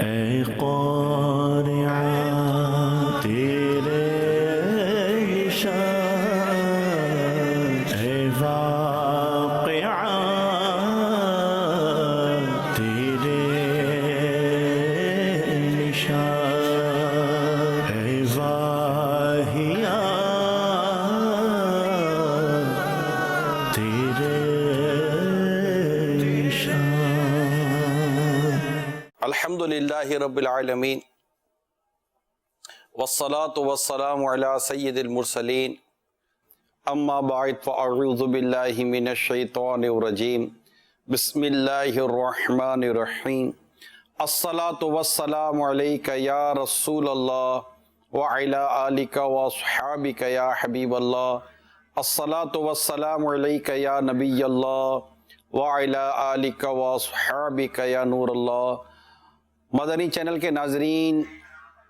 اے قارعہ تیرے شان، اے واقعہ تیرے نشان، اے واہیہ تیرے نشان۔ الحمدللہ رب العالمین والصلاة والسلام علی سید المرسلین، اما بعد فاعوذ باللہ من الشیطان الرجیم، بسم اللہ الرحمن الرحیم۔ الصلاة والسلام علیک یا رسول اللہ وعلی آلک واصحابک یا حبیب اللہ۔ الصلاة والسلام علیک یا نبی اللہ وعلی آلک واصحابک یا نور اللہ۔ مدنی چینل کے ناظرین،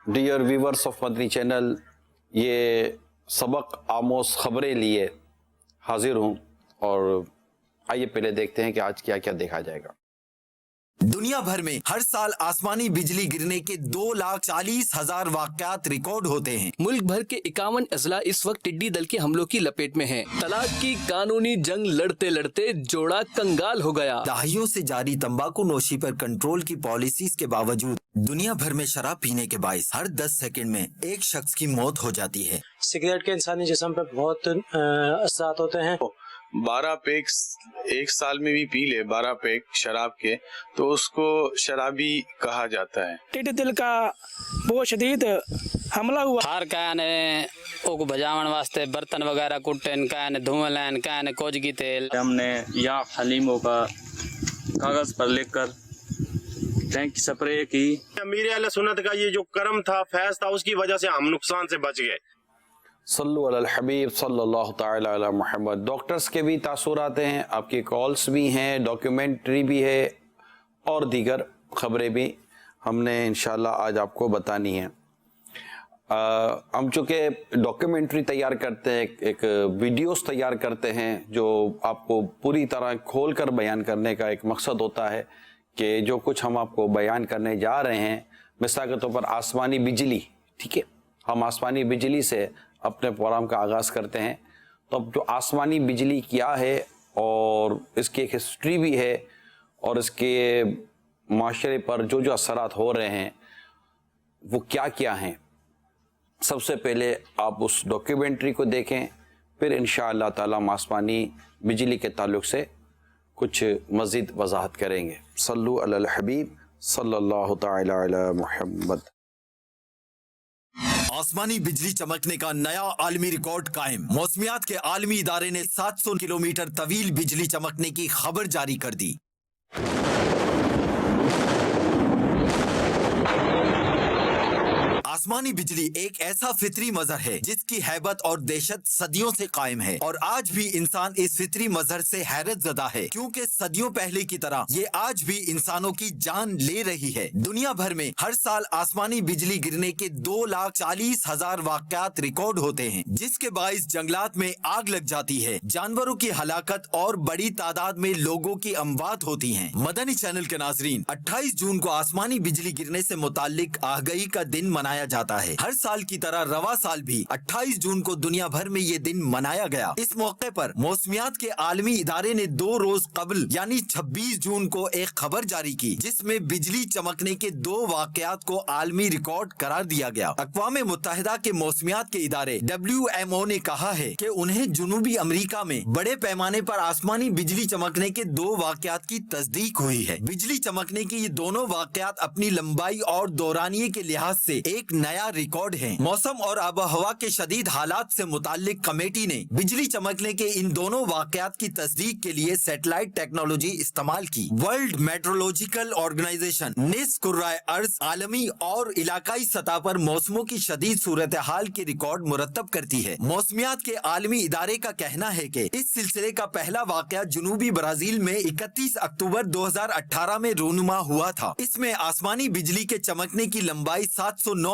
dear viewers of Madani channel, یہ سبق آموز خبریں لیے حاضر ہوں، اور آئیے پہلے دیکھتے ہیں کہ آج کیا کیا دیکھا جائے گا۔ دنیا بھر میں ہر سال آسمانی بجلی گرنے کے 2,40,000 واقعات ریکارڈ ہوتے ہیں۔ ملک بھر کے 51 اضلاع اس وقت ٹڈی دل کے حملوں کی لپیٹ میں ہیں۔ طلاق کی قانونی جنگ لڑتے لڑتے جوڑا کنگال ہو گیا۔ دہائیوں سے جاری تمباکو نوشی پر کنٹرول کی پالیسیز کے باوجود دنیا بھر میں شراب پینے کے باعث ہر 10 سیکنڈ میں ایک شخص کی موت ہو جاتی ہے۔ سگریٹ کے انسانی جسم پہ بہت اثرات ہوتے ہیں۔ 12 پیک ایک سال میں بھی پی لے 12 پیک شراب کے تو اس کو شرابی کہا جاتا ہے۔ ٹڈی دل کا بہت شدید حملہ ہوا۔ ہر کہنے او کو بجاون واسطے برتن وغیرہ کٹن، کہنے دھویں لین، کہنے کوجگی تیل۔ ہم نے یا حلیموں کا کاغذ پر لکھ کر ٹینک سپرے کی۔ امیر اہل سنت کا یہ جو کرم تھا، فیض تھا، اس کی وجہ سے ہم نقصان سے بچ گئے۔ صلو علی الحبیب صلی اللہ تعالی علی محمد۔ ڈاکٹرز کے بھی تاثرات ہیں، آپ کی کالز بھی ہیں، ڈاکیومنٹری بھی ہے، اور دیگر خبریں بھی ہم نے انشاءاللہ آج آپ کو بتانی ہیں۔ ہم چونکہ ڈاکیومنٹری تیار کرتے ہیں، ایک ویڈیوز تیار کرتے ہیں جو آپ کو پوری طرح کھول کر بیان کرنے کا ایک مقصد ہوتا ہے کہ جو کچھ ہم آپ کو بیان کرنے جا رہے ہیں، مثال کے طور پر آسمانی بجلی، ٹھیک ہے، ہم آسمانی بجلی سے اپنے پروگرام کا آغاز کرتے ہیں۔ تو اب جو آسمانی بجلی کیا ہے، اور اس کی ایک ہسٹری بھی ہے، اور اس کے معاشرے پر جو جو اثرات ہو رہے ہیں وہ کیا کیا ہیں، سب سے پہلے آپ اس ڈاکیومنٹری کو دیکھیں، پھر انشاءاللہ تعالی ہم آسمانی بجلی کے تعلق سے کچھ مزید وضاحت کریں گے۔ صلو علی الحبیب صلی اللہ تعالی علی محمد۔ آسمانی بجلی چمکنے کا نیا عالمی ریکارڈ قائم۔ موسمیات کے عالمی ادارے نے 700 کلومیٹر طویل بجلی چمکنے کی خبر جاری کر دی۔ آسمانی بجلی ایک ایسا فطری مظہر ہے جس کی ہیبت اور دہشت صدیوں سے قائم ہے، اور آج بھی انسان اس فطری مظہر سے حیرت زدہ ہے، کیونکہ صدیوں پہلے کی طرح یہ آج بھی انسانوں کی جان لے رہی ہے۔ دنیا بھر میں ہر سال آسمانی بجلی گرنے کے 2,40,000 واقعات ریکارڈ ہوتے ہیں، جس کے باعث جنگلات میں آگ لگ جاتی ہے، جانوروں کی ہلاکت اور بڑی تعداد میں لوگوں کی اموات ہوتی ہیں۔ مدنی چینل کے ناظرین، 28 جون کو آسمانی بجلی گرنے سے متعلق آگہی کا دن منایا جاتا ہے۔ ہر سال کی طرح رواں سال بھی 28 جون کو دنیا بھر میں یہ دن منایا گیا۔ اس موقع پر موسمیات کے عالمی ادارے نے 2 روز قبل یعنی 26 جون کو ایک خبر جاری کی، جس میں بجلی چمکنے کے 2 واقعات کو عالمی ریکارڈ قرار دیا گیا۔ اقوام متحدہ کے موسمیات کے ادارے WMO نے کہا ہے کہ انہیں جنوبی امریکہ میں بڑے پیمانے پر آسمانی بجلی چمکنے کے 2 واقعات کی تصدیق ہوئی ہے۔ بجلی چمکنے کے یہ دونوں واقعات اپنی لمبائی اور دورانیے کے لحاظ سے ایک نیا ریکارڈ ہے۔ موسم اور آب و ہوا کے شدید حالات سے متعلق کمیٹی نے بجلی چمکنے کے ان دونوں واقعات کی تصدیق کے لیے سیٹلائٹ ٹیکنالوجی استعمال کی۔ ورلڈ میٹرولوجیکل آرگنائزیشن نصف کرۂ ارض عالمی اور علاقائی سطح پر موسموں کی شدید صورتحال کے ریکارڈ مرتب کرتی ہے۔ موسمیات کے عالمی ادارے کا کہنا ہے کہ اس سلسلے کا پہلا واقعہ جنوبی برازیل میں 31 اکتوبر 2018 میں رونما ہوا تھا۔ اس میں آسمانی بجلی کے چمکنے کی لمبائی 709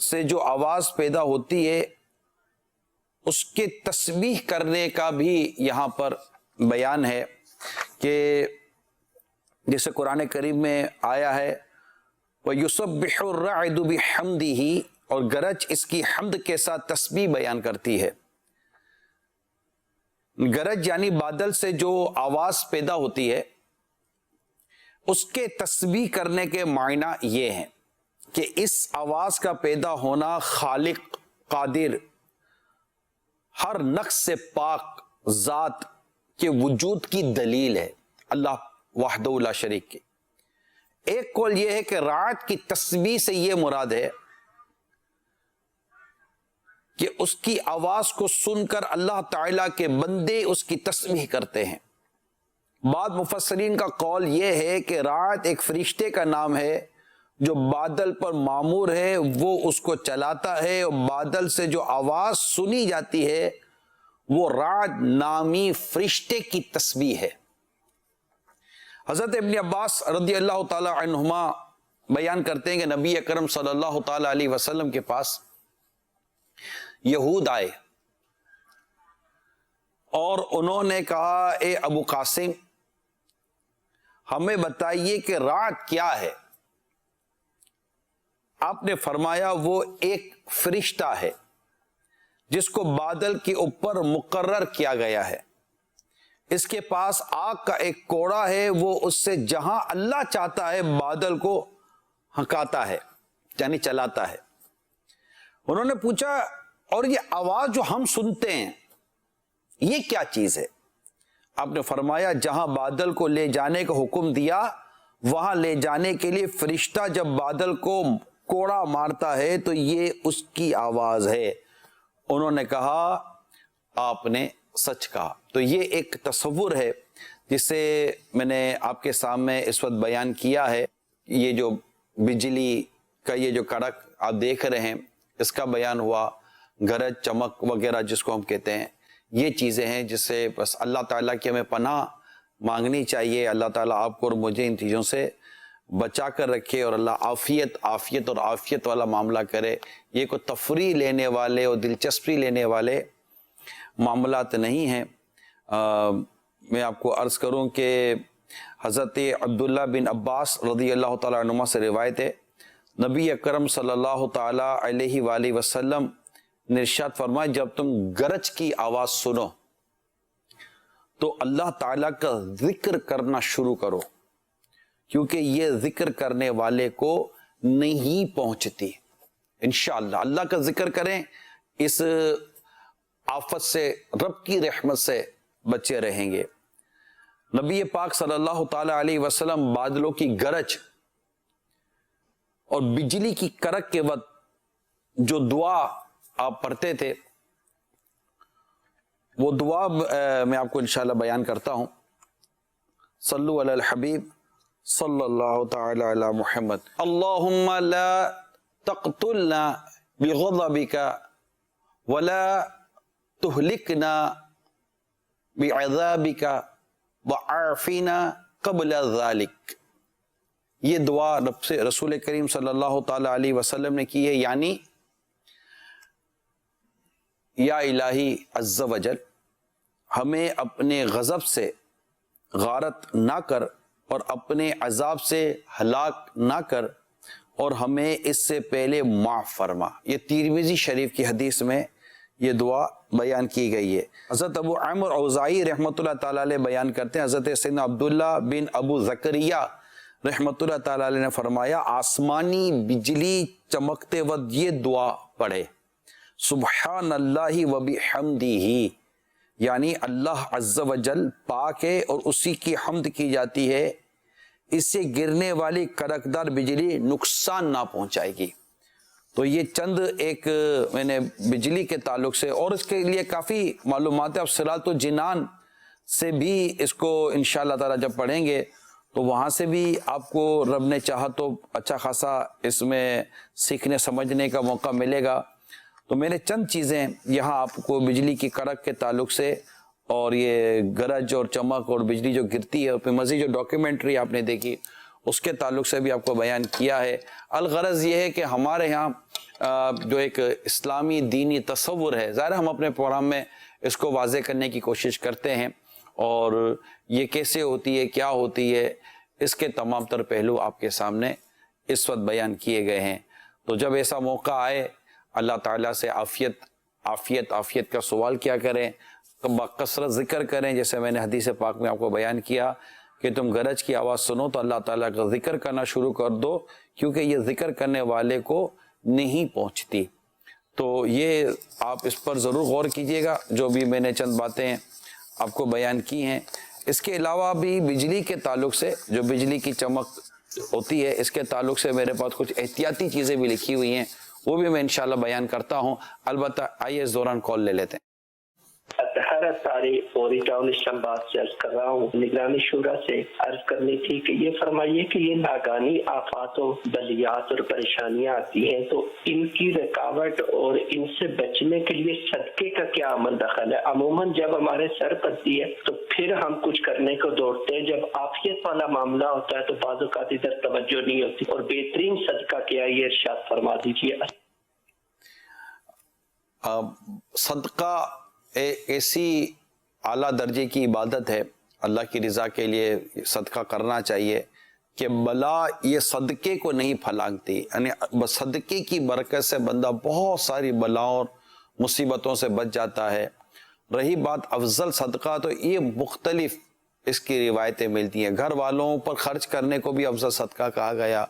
سے جو آواز پیدا ہوتی ہے اس کے تسبیح کرنے کا بھی یہاں پر بیان ہے کہ جیسے قرآن کریم میں آیا ہے وَيُسَبِّحُ الرَّعْدُ بِحَمْدِهِ، اور گرج اس کی حمد کے ساتھ تسبیح بیان کرتی ہے۔ گرج یعنی بادل سے جو آواز پیدا ہوتی ہے اس کے تسبیح کرنے کے معنی یہ ہیں کہ اس آواز کا پیدا ہونا خالق قادر ہر نقص سے پاک ذات کے وجود کی دلیل ہے، اللہ وحدہ لا شریک کی۔ ایک قول یہ ہے کہ رعد کی تسبیح سے یہ مراد ہے کہ اس کی آواز کو سن کر اللہ تعالیٰ کے بندے اس کی تسبیح کرتے ہیں۔ بعض مفسرین کا قول یہ ہے کہ رعد ایک فرشتے کا نام ہے جو بادل پر مامور ہے، وہ اس کو چلاتا ہے، اور بادل سے جو آواز سنی جاتی ہے وہ رعد نامی فرشتے کی تسبیح ہے۔ حضرت ابن عباس رضی اللہ تعالی عنہما بیان کرتے ہیں کہ نبی اکرم صلی اللہ تعالی علیہ وسلم کے پاس یہود آئے اور انہوں نے کہا اے ابو قاسم ہمیں بتائیے کہ رعد کیا ہے؟ آپ نے فرمایا وہ ایک فرشتہ ہے جس کو بادل کے اوپر مقرر کیا گیا ہے، اس کے پاس آگ کا ایک کوڑا ہے، وہ اس سے جہاں اللہ چاہتا ہے بادل کو ہنکاتا ہے یعنی چلاتا ہے۔ انہوں نے پوچھا اور یہ آواز جو ہم سنتے ہیں یہ کیا چیز ہے؟ آپ نے فرمایا جہاں بادل کو لے جانے کا حکم دیا وہاں لے جانے کے لیے فرشتہ جب بادل کو کوڑا مارتا ہے تو یہ اس کی آواز ہے۔ انہوں نے کہا آپ نے سچ کہا۔ تو یہ ایک تصور ہے جسے میں نے آپ کے سامنے اس وقت بیان کیا ہے۔ یہ جو بجلی کا یہ جو کڑک آپ دیکھ رہے ہیں اس کا بیان ہوا، گرج چمک وغیرہ جس کو ہم کہتے ہیں، یہ چیزیں ہیں جس سے بس اللہ تعالیٰ کی ہمیں پناہ مانگنی چاہیے۔ اللہ تعالیٰ آپ کو اور مجھے ان چیزوں سے بچا کر رکھے اور اللہ عافیت اور عافیت والا معاملہ کرے۔ یہ کوئی تفریح لینے والے اور دلچسپی لینے والے معاملات نہیں ہیں۔ میں آپ کو عرض کروں کہ حضرت عبداللہ بن عباس رضی اللہ تعالیٰ عنہما سے روایت ہے، نبی اکرم صلی اللہ تعالیٰ علیہ وآلہ وسلم نے ارشاد فرمایا جب تم گرج کی آواز سنو تو اللہ تعالیٰ کا ذکر کرنا شروع کرو، کیونکہ یہ ذکر کرنے والے کو نہیں پہنچتی۔ انشاءاللہ اللہ کا ذکر کریں، اس آفت سے رب کی رحمت سے بچے رہیں گے۔ نبی پاک صلی اللہ تعالی علیہ وسلم بادلوں کی گرج اور بجلی کی کڑک کے وقت جو دعا آپ پڑھتے تھے وہ دعا میں آپ کو انشاءاللہ بیان کرتا ہوں۔ صلو علی الحبیب صلی اللہ تعالی علی محمد۔ اللہم لا تقتلنا بغضبک ولا تہلکنا بعذابک وعافنا قبل ذالک۔ یہ دعا رسول کریم صلی اللہ تعالی علیہ وسلم نے کی ہے، یعنی یا الہی عز وجل ہمیں اپنے غضب سے غارت نہ کر اور اپنے عذاب سے ہلاک نہ کر، اور ہمیں اس سے پہلے معاف فرما۔ یہ ترمذی شریف کی حدیث میں یہ دعا بیان کی گئی ہے۔ حضرت ابو عمرو اوزاعی رحمۃ اللہ تعالیٰ علیہ بیان کرتے ہیں، حضرت سیدنا عبداللہ بن ابو زکریا رحمۃ اللہ تعالیٰ علیہ نے فرمایا آسمانی بجلی چمکتے وقت یہ دعا پڑھے، سبحان اللہ و بحمدہ، یعنی اللہ عز و جل پاک ہے اور اسی کی حمد کی جاتی ہے، اس سے گرنے والی کڑکدار بجلی نقصان نہ پہنچائے گی۔ تو یہ چند ایک میں نے بجلی کے تعلق سے، اور اس کے لیے کافی معلومات ہے، اب صراط الجنان سے بھی اس کو انشاءاللہ تعالیٰ جب پڑھیں گے تو وہاں سے بھی آپ کو رب نے چاہا تو اچھا خاصا اس میں سیکھنے سمجھنے کا موقع ملے گا۔ تو میں نے چند چیزیں یہاں آپ کو بجلی کی کڑک کے تعلق سے اور یہ گرج اور چمک اور بجلی جو گرتی ہے، پھر مزید جو ڈاکیومنٹری آپ نے دیکھی اس کے تعلق سے بھی آپ کو بیان کیا ہے۔ الغرض یہ ہے کہ ہمارے ہاں جو ایک اسلامی دینی تصور ہے، ظاہر ہم اپنے پروگرام میں اس کو واضح کرنے کی کوشش کرتے ہیں، اور یہ کیسے ہوتی ہے، کیا ہوتی ہے، اس کے تمام تر پہلو آپ کے سامنے اس وقت بیان کیے گئے ہیں۔ تو جب ایسا موقع آئے اللہ تعالیٰ سے عافیت کا سوال کیا کریں، کثرت ذکر کریں، جیسے میں نے حدیث پاک میں آپ کو بیان کیا کہ تم گرج کی آواز سنو تو اللہ تعالیٰ کا ذکر کرنا شروع کر دو، کیونکہ یہ ذکر کرنے والے کو نہیں پہنچتی۔ تو یہ آپ اس پر ضرور غور کیجئے گا، جو بھی میں نے چند باتیں آپ کو بیان کی ہیں۔ اس کے علاوہ بھی بجلی کے تعلق سے، جو بجلی کی چمک ہوتی ہے، اس کے تعلق سے میرے پاس کچھ احتیاطی چیزیں بھی لکھی ہوئی ہیں، وہ بھی میں انشاءاللہ بیان کرتا ہوں۔ البتہ آئیے اس دوران کال لے لیتے ہیں۔ ساری فوری ٹاؤن اسلام آباد سے عرض کر رہا ہوں، نگرانی شورا سے عرض کرنی تھی کہ یہ فرمائیے کہ یہ ناگانی آفات و بلیات اور پریشانیاں آتی ہیں تو ان کی رکاوٹ اور ان سے بچنے کے لیے صدقے کا کیا عمل دخل ہے؟ عموماً جب ہمارے سر پڑتی ہے تو پھر ہم کچھ کرنے کو دوڑتے ہیں، جب عافیت والا معاملہ ہوتا ہے تو بعض اوقات ادھر توجہ نہیں ہوتی، اور بہترین صدقہ کیا ہے یہ ارشاد فرما دیجیے۔ صدقہ ایسی اعلیٰ درجے کی عبادت ہے، اللہ کی رضا کے لیے صدقہ کرنا چاہیے کہ بلا یہ صدقے کو نہیں پھلانگتی، یعنی صدقے کی برکت سے بندہ بہت ساری بلاؤں اور مصیبتوں سے بچ جاتا ہے۔ رہی بات افضل صدقہ، تو یہ مختلف اس کی روایتیں ملتی ہیں۔ گھر والوں پر خرچ کرنے کو بھی افضل صدقہ کہا گیا،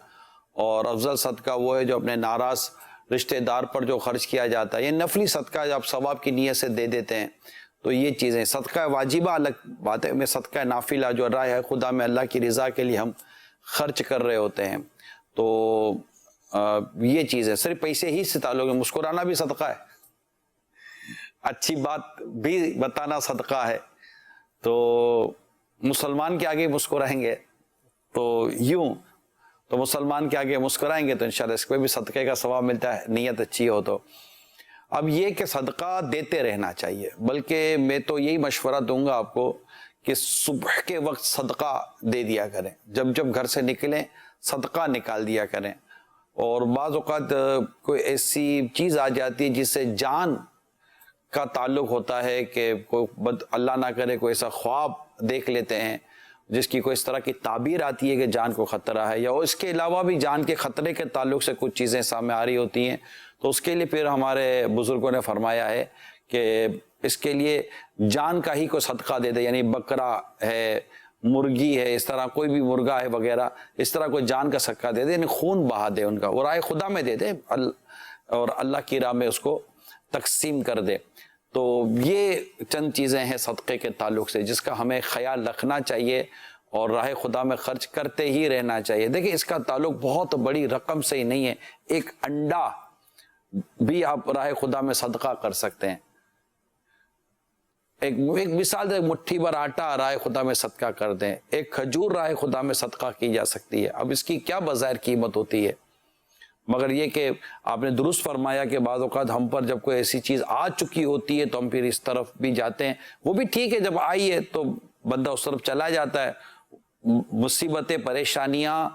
اور افضل صدقہ وہ ہے جو اپنے ناراض رشتہ دار پر جو خرچ کیا جاتا ہے، یہ نفلی صدقہ جو آپ ثواب کی نیت سے دے دیتے ہیں۔ تو یہ چیزیں صدقہ واجبہ الگ بات ہے، میں صدقہ نافلہ جو رائے ہے خدا میں اللہ کی رضا کے لیے ہم خرچ کر رہے ہوتے ہیں، تو یہ چیز ہے۔ صرف پیسے ہی سے تعلق ہے، مسکرانا بھی صدقہ ہے، اچھی بات بھی بتانا صدقہ ہے۔ تو مسلمان کے آگے مسکرائیں گے تو مسلمان کے آگے مسکرائیں گے تو انشاءاللہ اس کو بھی صدقے کا ثواب ملتا ہے، نیت اچھی ہو تو۔ اب یہ کہ صدقہ دیتے رہنا چاہیے، بلکہ میں تو یہی مشورہ دوں گا آپ کو کہ صبح کے وقت صدقہ دے دیا کریں، جب گھر سے نکلیں صدقہ نکال دیا کریں۔ اور بعض اوقات کوئی ایسی چیز آ جاتی ہے جس سے جان کا تعلق ہوتا ہے کہ کوئی اللہ نہ کرے کوئی ایسا خواب دیکھ لیتے ہیں جس کی کوئی اس طرح کی تعبیر آتی ہے کہ جان کو خطرہ ہے، یا اس کے علاوہ بھی جان کے خطرے کے تعلق سے کچھ چیزیں سامنے آ رہی ہوتی ہیں، تو اس کے لیے پھر ہمارے بزرگوں نے فرمایا ہے کہ اس کے لیے جان کا ہی کوئی صدقہ دے دے، یعنی بکرا ہے، مرغی ہے، اس طرح کوئی بھی مرغا ہے وغیرہ، اس طرح کوئی جان کا صدقہ دے دے، یعنی خون بہا دے ان کا، وہ رائے خدا میں دے دے اور اللہ کی راہ میں اس کو تقسیم کر دے۔ تو یہ چند چیزیں ہیں صدقے کے تعلق سے جس کا ہمیں خیال رکھنا چاہیے اور راہ خدا میں خرچ کرتے ہی رہنا چاہیے۔ دیکھیں اس کا تعلق بہت بڑی رقم سے ہی نہیں ہے، ایک انڈا بھی آپ راہ خدا میں صدقہ کر سکتے ہیں، ایک مثال دے، مٹھی بھر آٹا راہ خدا میں صدقہ کر دیں، ایک کھجور راہ خدا میں صدقہ کی جا سکتی ہے۔ اب اس کی کیا بظاہر قیمت ہوتی ہے، مگر یہ کہ آپ نے درست فرمایا کہ بعض اوقات ہم پر جب کوئی ایسی چیز آ چکی ہوتی ہے تو ہم پھر اس طرف بھی جاتے ہیں، وہ بھی ٹھیک ہے، جب آئی ہے تو بندہ اس طرف چلا جاتا ہے۔ مصیبتیں پریشانیاں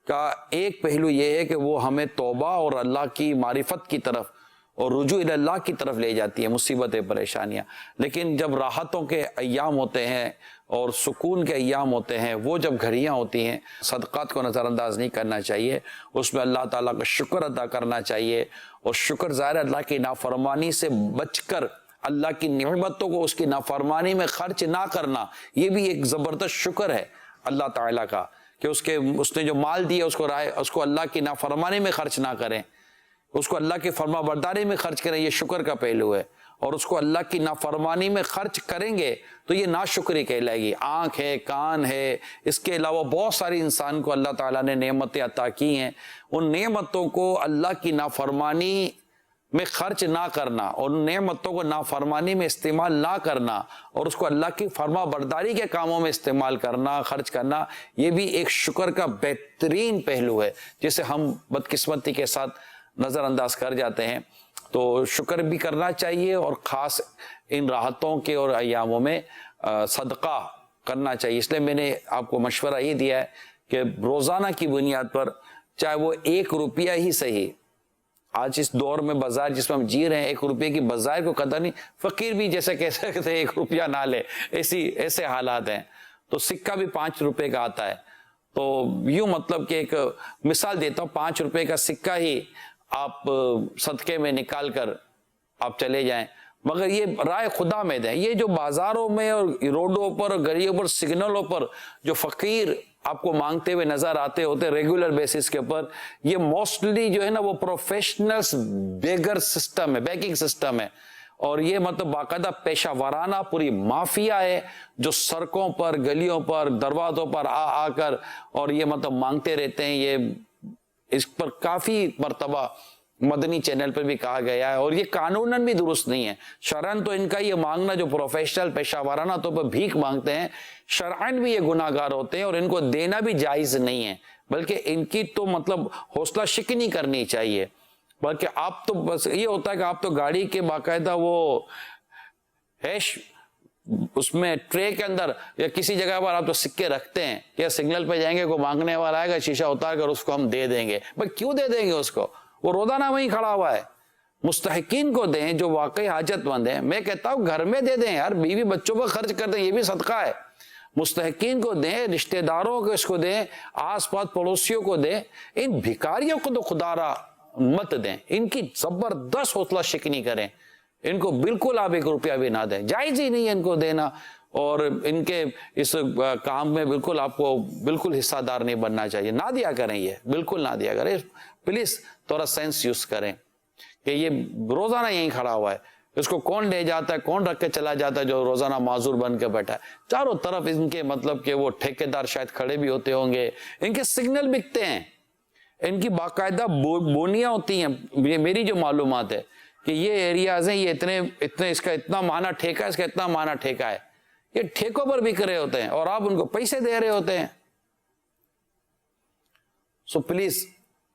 کا ایک پہلو یہ ہے کہ وہ ہمیں توبہ اور اللہ کی معرفت کی طرف اور رجوع اللہ کی طرف لے جاتی ہے مصیبتیں پریشانیاں، لیکن جب راحتوں کے ایام ہوتے ہیں اور سکون کے ایام ہوتے ہیں، وہ جب گھڑیاں ہوتی ہیں، صدقات کو نظر انداز نہیں کرنا چاہیے، اس میں اللہ تعالیٰ کا شکر ادا کرنا چاہیے، اور شکر ظاہر اللہ کی نافرمانی سے بچ کر اللہ کی نعمتوں کو اس کی نافرمانی میں خرچ نہ کرنا، یہ بھی ایک زبردست شکر ہے اللہ تعالیٰ کا کہ اس نے جو مال دیا اس کو اللہ کی نافرمانی میں خرچ نہ کریں، اس کو اللہ کی فرما برداری میں خرچ کریں، یہ شکر کا پہلو ہے۔ اور اس کو اللہ کی نافرمانی میں خرچ کریں گے تو یہ ناشکری کہلائے گی۔ آنکھ ہے، کان ہے، اس کے علاوہ بہت ساری انسان کو اللہ تعالیٰ نے نعمتیں عطا کی ہیں، ان نعمتوں کو اللہ کی نافرمانی میں خرچ نہ کرنا اور ان نعمتوں کو نافرمانی میں استعمال نہ کرنا اور اس کو اللہ کی فرما برداری کے کاموں میں استعمال کرنا، خرچ کرنا، یہ بھی ایک شکر کا بہترین پہلو ہے جسے ہم بدقسمتی کے ساتھ نظر انداز کر جاتے ہیں۔ تو شکر بھی کرنا چاہیے اور خاص ان راحتوں کے اور ایاموں میں صدقہ کرنا چاہیے۔ اس لیے میں نے آپ کو مشورہ یہ دیا ہے کہ روزانہ کی بنیاد پر چاہے وہ 1 روپیہ ہی صحیح آج اس دور میں بازار جس میں ہم جی رہے ہیں، 1 روپے کی بازار کو قدر نہیں، فقیر بھی جیسے کہہ سکتے 1 روپیہ نہ لے، ایسے حالات ہیں. تو سکہ بھی 5 روپے کا آتا ہے. تو یوں مطلب کہ ایک مثال دیتا ہوں، 5 روپے کا سکہ ہی آپ صدقے میں نکال کر آپ چلے جائیں. مگر یہ رائے خدا میں دیں. یہ جو بازاروں میں اور روڈوں پر اور گلیوں پر سگنلوں پر جو فقیر آپ کو مانگتے ہوئے نظر آتے ہوتے ریگولر بیسس کے اوپر، یہ موسٹلی جو ہے نا وہ پروفیشنلز بیگر سسٹم ہے، بیکنگ سسٹم ہے. اور یہ مطلب باقاعدہ پیشہ ورانہ پوری مافیا ہے جو سڑکوں پر، گلیوں پر، دروازوں پر آ کر اور یہ مطلب مانگتے رہتے ہیں. یہ اس پر کافی مرتبہ مدنی چینل پر بھی کہا گیا ہے، اور یہ قانوناً بھی درست نہیں ہے. شرعاً تو ان کا یہ مانگنا جو پروفیشنل پیشہ ورانہ طور پر بھیک مانگتے ہیں، شرعاً بھی یہ گناہ گار ہوتے ہیں اور ان کو دینا بھی جائز نہیں ہے، بلکہ ان کی تو مطلب حوصلہ شکنی کرنی چاہیے. بلکہ آپ تو بس یہ ہوتا ہے کہ آپ تو گاڑی کے باقاعدہ وہ ہیش اس میں ٹرے کے اندر یا کسی جگہ پر آپ تو سکے رکھتے ہیں، یا سگنل پہ جائیں گے کوئی مانگنے والا آئے گا، شیشہ اتار کر اس کو ہم دے دیں گے. بھائی کیوں دے دیں گے اس کو؟ وہ روزانہ وہیں کھڑا ہوا ہے. مستحقین کو دیں جو واقعی حاجت مند ہیں. میں کہتا ہوں گھر میں دے دیں یار، بیوی بچوں پر خرچ کر دیں، یہ بھی صدقہ ہے. مستحقین کو دیں، رشتہ داروں کو اس کو دیں، آس پاس پڑوسیوں کو دیں. ان بھکاریوں کو تو خدا را مت دیں، ان کی زبردست حوصلہ شکنی کریں. ان کو بالکل آپ 1 روپیہ بھی نہ دیں، جائز ہی نہیں ہے ان کو دینا. اور ان کے اس کام میں بالکل آپ کو بالکل حصہ دار نہیں بننا چاہیے. نہ دیا کریں، یہ بالکل نہ دیا کریں. پلیز تھوڑا سینس یوز کریں کہ یہ روزانہ یہیں کھڑا ہوا ہے، اس کو کون لے جاتا ہے، کون رکھ کے چلا جاتا ہے جو روزانہ معذور بن کے بیٹھا ہے. چاروں طرف ان کے مطلب کہ وہ ٹھیکیدار شاید کھڑے بھی ہوتے ہوں گے. ان کے سگنل بکتے ہیں، ان کی باقاعدہ بونیاں ہوتی ہیں. میری جو معلومات ہے کہ یہ ایریاز ہیں، یہ اتنے اس کا اتنا مانا ٹھیکہ، اس کا اتنا مانا ٹھیکہ ہے. یہ ٹھیکوں پر بک رہے ہوتے ہیں اور آپ ان کو پیسے دے رہے ہوتے ہیں. سو پلیز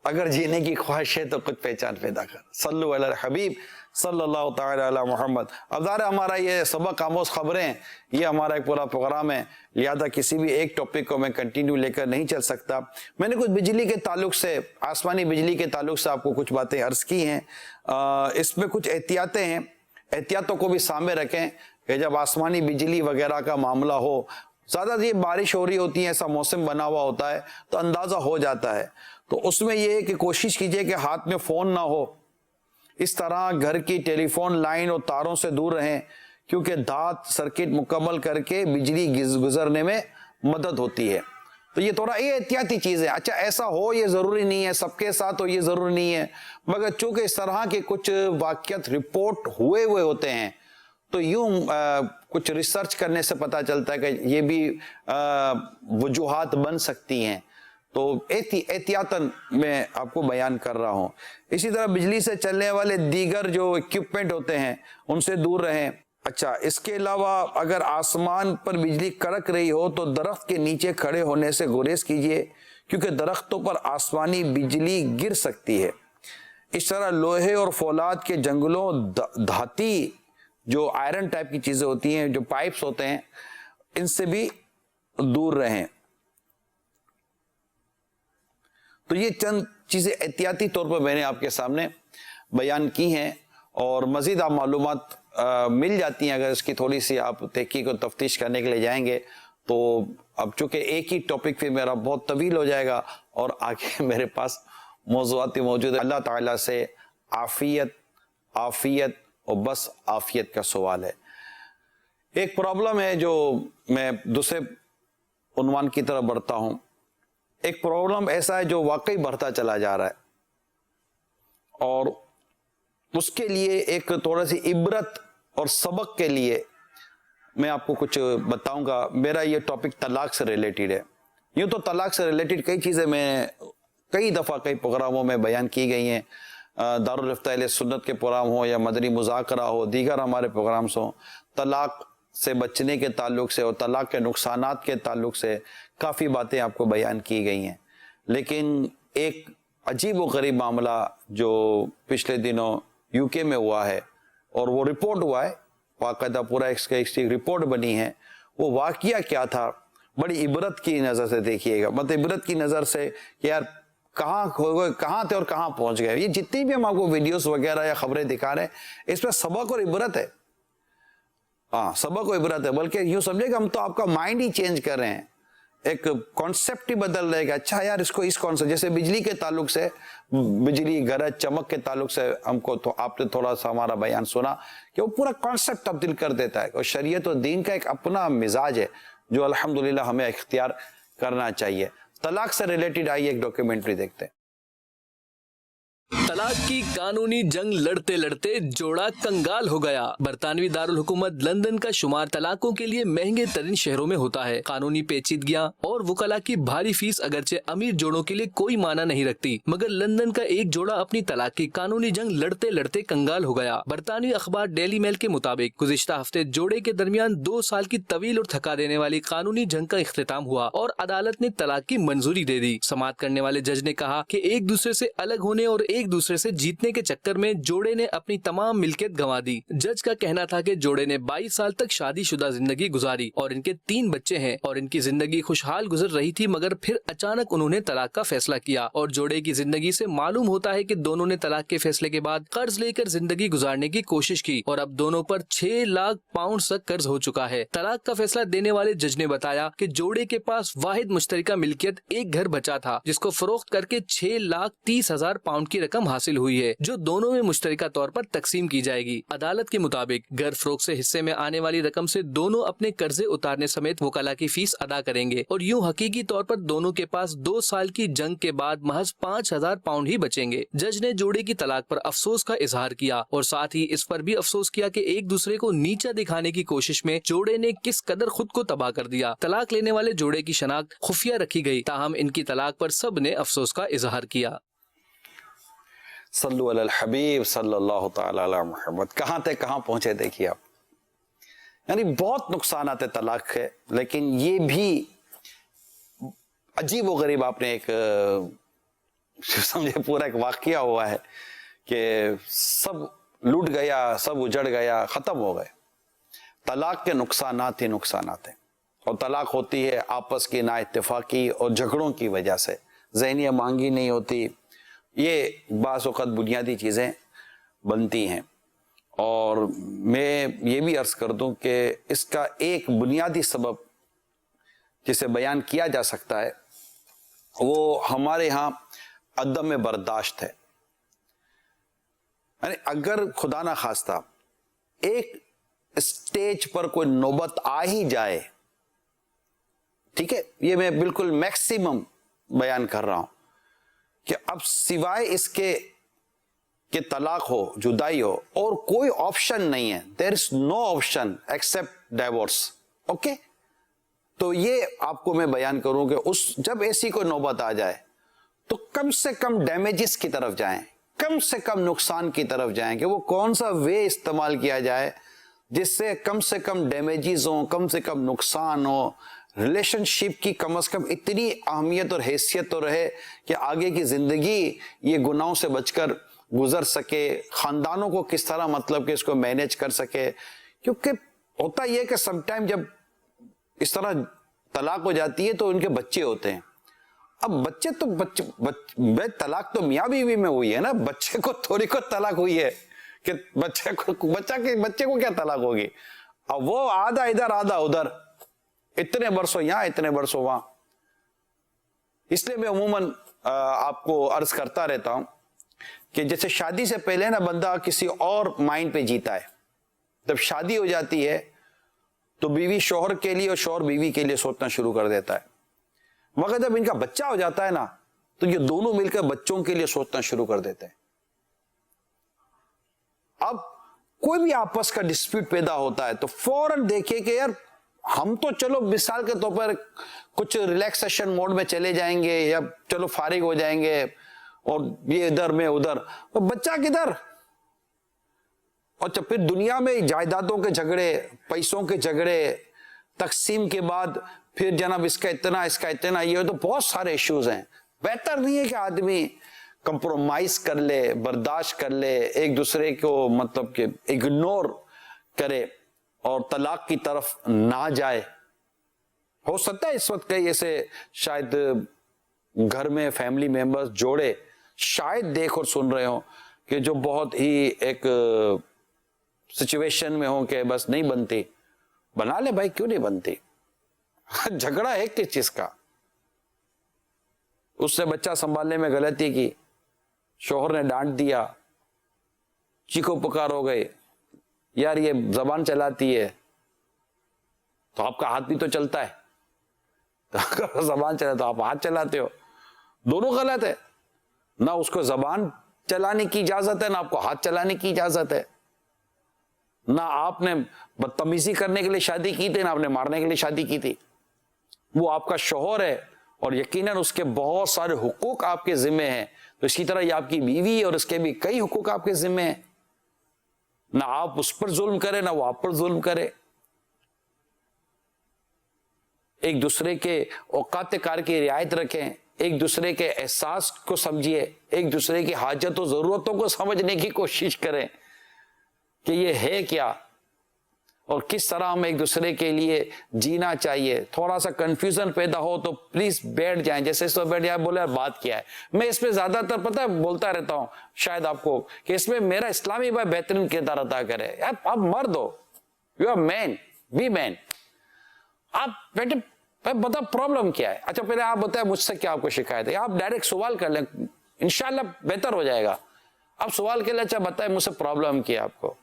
اگر جینے کی خواہش ہے تو کچھ پہچان پیدا کر. صلو علی الحبیب صلی اللہ تعالی علی محمد. اب ظاہر ہمارا یہ سبق آموز خبریں، یہ ہمارا ایک پورا پروگرام ہے، لہذا کسی بھی ایک ٹاپک کو میں کنٹینیو لے کر نہیں چل سکتا. میں نے کچھ بجلی کے تعلق سے، آسمانی بجلی کے تعلق سے آپ کو کچھ باتیں عرض کی ہیں. اس میں کچھ احتیاطیں ہیں، احتیاطوں کو بھی سامنے رکھیں کہ جب آسمانی بجلی وغیرہ کا معاملہ ہو، زیادہ یہ بارش ہو رہی ہوتی ہے، ایسا موسم بنا ہوا ہوتا ہے تو اندازہ ہو جاتا ہے. تو اس میں یہ ہے کہ کوشش کیجئے کہ ہاتھ میں فون نہ ہو. اس طرح گھر کی ٹیلی فون لائن اور تاروں سے دور رہیں، کیونکہ دھات سرکٹ مکمل کر کے بجلی گزرنے میں مدد ہوتی ہے. تو یہ تھوڑا یہ احتیاطی چیز ہے. اچھا ایسا ہو یہ ضروری نہیں ہے، سب کے ساتھ ہو یہ ضروری نہیں ہے، مگر چونکہ اس طرح کے کچھ واقعات رپورٹ ہوئے ہوتے ہیں تو یوں کچھ ریسرچ کرنے سے پتہ چلتا ہے کہ یہ بھی وجوہات بن سکتی ہیں. تو احتیاطاً میں آپ کو بیان کر رہا ہوں. اسی طرح بجلی سے چلنے والے دیگر جو ایکوپمنٹ ہوتے ہیں ان سے دور رہیں. اچھا اس کے علاوہ اگر آسمان پر بجلی کڑک رہی ہو تو درخت کے نیچے کھڑے ہونے سے گریز کیجیے، کیونکہ درختوں پر آسمانی بجلی گر سکتی ہے. اس طرح لوہے اور فولاد کے جنگلوں، دھاتی جو آئرن ٹائپ کی چیزیں ہوتی ہیں، جو پائپس ہوتے ہیں، ان سے بھی دور رہیں. تو یہ چند چیزیں احتیاطی طور پر میں نے آپ کے سامنے بیان کی ہیں، اور مزید آپ معلومات مل جاتی ہیں اگر اس کی تھوڑی سی آپ تحقیق و تفتیش کرنے کے لیے جائیں گے. تو اب چونکہ ایک ہی ٹاپک پہ میرا بہت طویل ہو جائے گا اور آگے میرے پاس موضوعات موجود ہیں. اللہ تعالیٰ سے عافیت اور بس عافیت کا سوال ہے. ایک پرابلم ہے جو میں دوسرے عنوان کی طرف بڑھتا ہوں. ایک پرابلم ایسا ہے جو واقعی بڑھتا چلا جا رہا ہے، اور اس کے لیے ایک تھوڑا سی عبرت اور سبق کے لیے میں آپ کو کچھ بتاؤں گا. میرا یہ ٹاپک طلاق سے ریلیٹڈ ہے. یوں تو طلاق سے ریلیٹڈ کئی چیزیں میں کئی دفعہ کئی پروگراموں میں بیان کی گئی ہیں. دارالفتہ اہل سنت کے پروگرام ہو یا مدنی مذاکرہ ہو، دیگر ہمارے پروگرامز ہوں، طلاق سے بچنے کے تعلق سے اور طلاق کے نقصانات کے تعلق سے کافی باتیں آپ کو بیان کی گئی ہیں. لیکن ایک عجیب و غریب معاملہ جو پچھلے دنوں یو کے میں ہوا ہے، اور وہ رپورٹ ہوا ہے، باقاعدہ پورا ایک رپورٹ بنی ہے. وہ واقعہ کیا تھا، بڑی عبرت کی نظر سے دیکھیے گا. مطلب عبرت کی نظر سے کہ یار کہاں تھے اور کہاں پہنچ گئے. یہ جتنی بھی ہم آپ کو ویڈیوز وغیرہ یا خبریں دکھا رہے ہیں اس پہ سبق اور عبرت ہے. ہاں سبق و عبرت ہے, بلکہ یوں سمجھے کہ ہم تو آپ کا مائنڈ ہی چینج کر رہے ہیں, ایک کانسیپٹ ہی بدل رہے گا. اچھا یار اس کو اس کانسیپٹ, جیسے بجلی کے تعلق سے, بجلی گرج چمک کے تعلق سے ہم کو تو آپ نے تھوڑا سا ہمارا بیان سنا کہ وہ پورا کانسیپٹ تبدیل کر دیتا ہے. اور شریعت و دین کا ایک اپنا مزاج ہے جو الحمدللہ ہمیں اختیار کرنا چاہیے. طلاق سے ریلیٹڈ آئیے ایک ڈاکیومنٹری دیکھتے ہیں. طلاق کی قانونی جنگ لڑتے لڑتے جوڑا کنگال ہو گیا. برطانوی دارالحکومت لندن کا شمار طلاقوں کے لیے مہنگے ترین شہروں میں ہوتا ہے. قانونی پیچیدگیاں اور وکلا کی بھاری فیس اگرچہ امیر جوڑوں کے لیے کوئی معنی نہیں رکھتی, مگر لندن کا ایک جوڑا اپنی طلاق کی قانونی جنگ لڑتے لڑتے کنگال ہو گیا. برطانوی اخبار ڈیلی میل کے مطابق گزشتہ ہفتے جوڑے کے درمیان 2 سال کی طویل اور تھکا دینے والی قانونی جنگ کا اختتام ہوا اور عدالت نے طلاق کی منظوری دے دی. سماعت کرنے والے جج نے کہا کہ ایک دوسرے سے الگ ہونے اور ایک دوسرے سے جیتنے کے چکر میں جوڑے نے اپنی تمام ملکیت گنوا دی. جج کا کہنا تھا کہ جوڑے نے 22 سال تک شادی شدہ زندگی گزاری اور ان کے 3 بچے ہیں اور ان کی زندگی خوشحال گزر رہی تھی, مگر پھر اچانک انہوں نے طلاق کا فیصلہ کیا. اور جوڑے کی زندگی سے معلوم ہوتا ہے کہ دونوں نے طلاق کے فیصلے کے بعد قرض لے کر زندگی گزارنے کی کوشش کی اور اب دونوں پر 6 لاکھ پاؤنڈ تک قرض ہو چکا ہے. طلاق کا فیصلہ دینے والے جج نے بتایا کہ جوڑے کے پاس واحد مشترکہ ملکیت ایک گھر بچا تھا جس کو فروخت کر کے 6,30,000 پاؤنڈ کی رقم حاصل ہوئی ہے جو دونوں میں مشترکہ طور پر تقسیم کی جائے گی. عدالت کے مطابق گھر فروخت سے حصے میں آنے والی رقم سے دونوں اپنے قرضے اتارنے سمیت وکلا کی فیس ادا کریں گے اور یوں حقیقی طور پر دونوں کے پاس 2 سال کی جنگ کے بعد محض 5,000 پاؤنڈ ہی بچیں گے. جج نے جوڑے کی طلاق پر افسوس کا اظہار کیا اور ساتھ ہی اس پر بھی افسوس کیا کہ ایک دوسرے کو نیچا دکھانے کی کوشش میں جوڑے نے کس قدر خود کو تباہ کر دیا. طلاق لینے والے جوڑے کی شناخت خفیہ رکھی گئی, تاہم ان کی طلاق پر سب نے افسوس کا اظہار کیا. صلو علی الحبیب صلی اللہ تعالی علی محمد. کہاں تھے کہاں پہنچے دیکھیے آپ. یعنی بہت نقصانات طلاق ہے, لیکن یہ بھی عجیب و غریب آپ نے ایک سمجھے پورا ایک واقعہ ہوا ہے کہ سب لوٹ گیا, سب اجڑ گیا, ختم ہو گئے. طلاق کے نقصانات ہی نقصانات ہیں, اور طلاق ہوتی ہے آپس کی نا اتفاقی اور جھگڑوں کی وجہ سے. ذہنیہ مانگی نہیں ہوتی, یہ بعض اوقات بنیادی چیزیں بنتی ہیں. اور میں یہ بھی عرض کر دوں کہ اس کا ایک بنیادی سبب جسے بیان کیا جا سکتا ہے وہ ہمارے ہاں عدم برداشت ہے. یعنی اگر خدا نہ خواستہ ایک اسٹیج پر کوئی نوبت آ ہی جائے, ٹھیک ہے, یہ میں بالکل میکسیمم بیان کر رہا ہوں کہ اب سوائے اس کے کہ طلاق ہو, جدائی ہو, اور کوئی آپشن نہیں ہے. There is no option except divorce. Okay, تو یہ آپ کو میں بیان کروں کہ جب ایسی کوئی نوبت آ جائے تو کم سے کم ڈیمیجز کی طرف جائیں, کم سے کم نقصان کی طرف جائیں کہ وہ کون سا وے استعمال کیا جائے جس سے کم ڈیمیجز ہوں, کم سے کم نقصان ہو, ریلیشن شپ کی کم از کم اتنی اہمیت اور حیثیت تو رہے کہ آگے کی زندگی یہ گناہوں سے بچ کر گزر سکے, خاندانوں کو کس طرح مطلب کہ اس کو مینیج کر سکے. کیونکہ ہوتا یہ کہ سم ٹائم جب اس طرح طلاق ہو جاتی ہے تو ان کے بچے ہوتے ہیں. اب بچے طلاق تو میاں بیوی میں ہوئی ہے نا, بچے کو تھوڑی کو طلاق ہوئی ہے کہ بچے کو کیا طلاق ہوگی. اب وہ آدھا ادھر آدھا ادھر, اتنے برسوں یہاں اتنے برسوں وہاں. اس لیے میں عموماً آپ کو عرض کرتا رہتا ہوں کہ جیسے شادی سے پہلے نا بندہ کسی اور مائنڈ پہ جیتا ہے, جب شادی ہو جاتی ہے تو بیوی شوہر کے لیے اور شوہر بیوی کے لیے سوچنا شروع کر دیتا ہے, مگر جب ان کا بچہ ہو جاتا ہے نا تو یہ دونوں مل کر بچوں کے لیے سوچنا شروع کر دیتے ہیں. اب کوئی بھی آپس کا ڈسپیوٹ پیدا ہوتا ہے تو فوراً دیکھیے کہ یار ہم تو چلو مثال کے طور پر کچھ ریلیکسیشن موڈ میں چلے جائیں گے یا چلو فارغ ہو جائیں گے, اور یہ ادھر میں ادھر, تو بچہ کدھر. اور پھر دنیا میں جائیدادوں کے جھگڑے, پیسوں کے جھگڑے, تقسیم کے بعد پھر جناب اس کا اتنا اس کا اتنا, یہ تو بہت سارے ایشوز ہیں. بہتر نہیں ہے کہ آدمی کمپرومائز کر لے, برداشت کر لے, ایک دوسرے کو مطلب کہ اگنور کرے اور طلاق کی طرف نہ جائے. ہو سکتا ہے اس وقت کئی ایسے شاید گھر میں فیملی ممبرز جوڑے شاید دیکھ اور سن رہے ہوں کہ جو بہت ہی ایک سچویشن میں ہوں کہ بس نہیں بنتی, بنا لے بھائی, کیوں نہیں بنتی؟ جھگڑا ہے کس چیز کا؟ اس سے بچہ سنبھالنے میں غلطی کی, شوہر نے ڈانٹ دیا, چیخو پکار ہو گئے, یار یہ زبان چلاتی ہے, تو آپ کا ہاتھ بھی تو چلتا ہے, اگر زبان چلے تو آپ ہاتھ چلاتے ہو, دونوں غلط ہے. نہ اس کو زبان چلانے کی اجازت ہے, نہ آپ کو ہاتھ چلانے کی اجازت ہے. نہ آپ نے بدتمیزی کرنے کے لیے شادی کی تھی, نہ آپ نے مارنے کے لیے شادی کی تھی. وہ آپ کا شوہر ہے اور یقیناً اس کے بہت سارے حقوق آپ کے ذمے ہیں, تو اسی طرح یہ آپ کی بیوی اور اس کے بھی کئی حقوق آپ کے ذمے ہیں. نہ آپ اس پر ظلم کرے, نہ وہ آپ پر ظلم کرے. ایک دوسرے کے اوقات کار کی رعایت رکھیں, ایک دوسرے کے احساس کو سمجھیے, ایک دوسرے کی حاجت و ضرورتوں کو سمجھنے کی کوشش کریں کہ یہ ہے کیا اور کس طرح ہم ایک دوسرے کے لیے جینا چاہیے. تھوڑا سا کنفیوژن پیدا ہو تو پلیز بیٹھ جائیں, جیسے اس میں بیٹھ جائیں, بولے بات کیا ہے. میں اس میں زیادہ تر پتہ ہے بولتا رہتا ہوں شاید آپ کو کہ اس میں میرا اسلامی بھائی بہترین کردار ادا کرے. آپ مرد ہو, یو آر مین, بی مین. آپ بیٹے بتا پرابلم کیا ہے. اچھا پہلے آپ بتائیں مجھ سے کیا آپ کو شکایت ہے. آپ ڈائریکٹ سوال کر لیں, انشاءاللہ بہتر ہو جائے گا. آپ سوال کے لیے اچھا بتائیں مجھ سے پرابلم کیا آپ کو.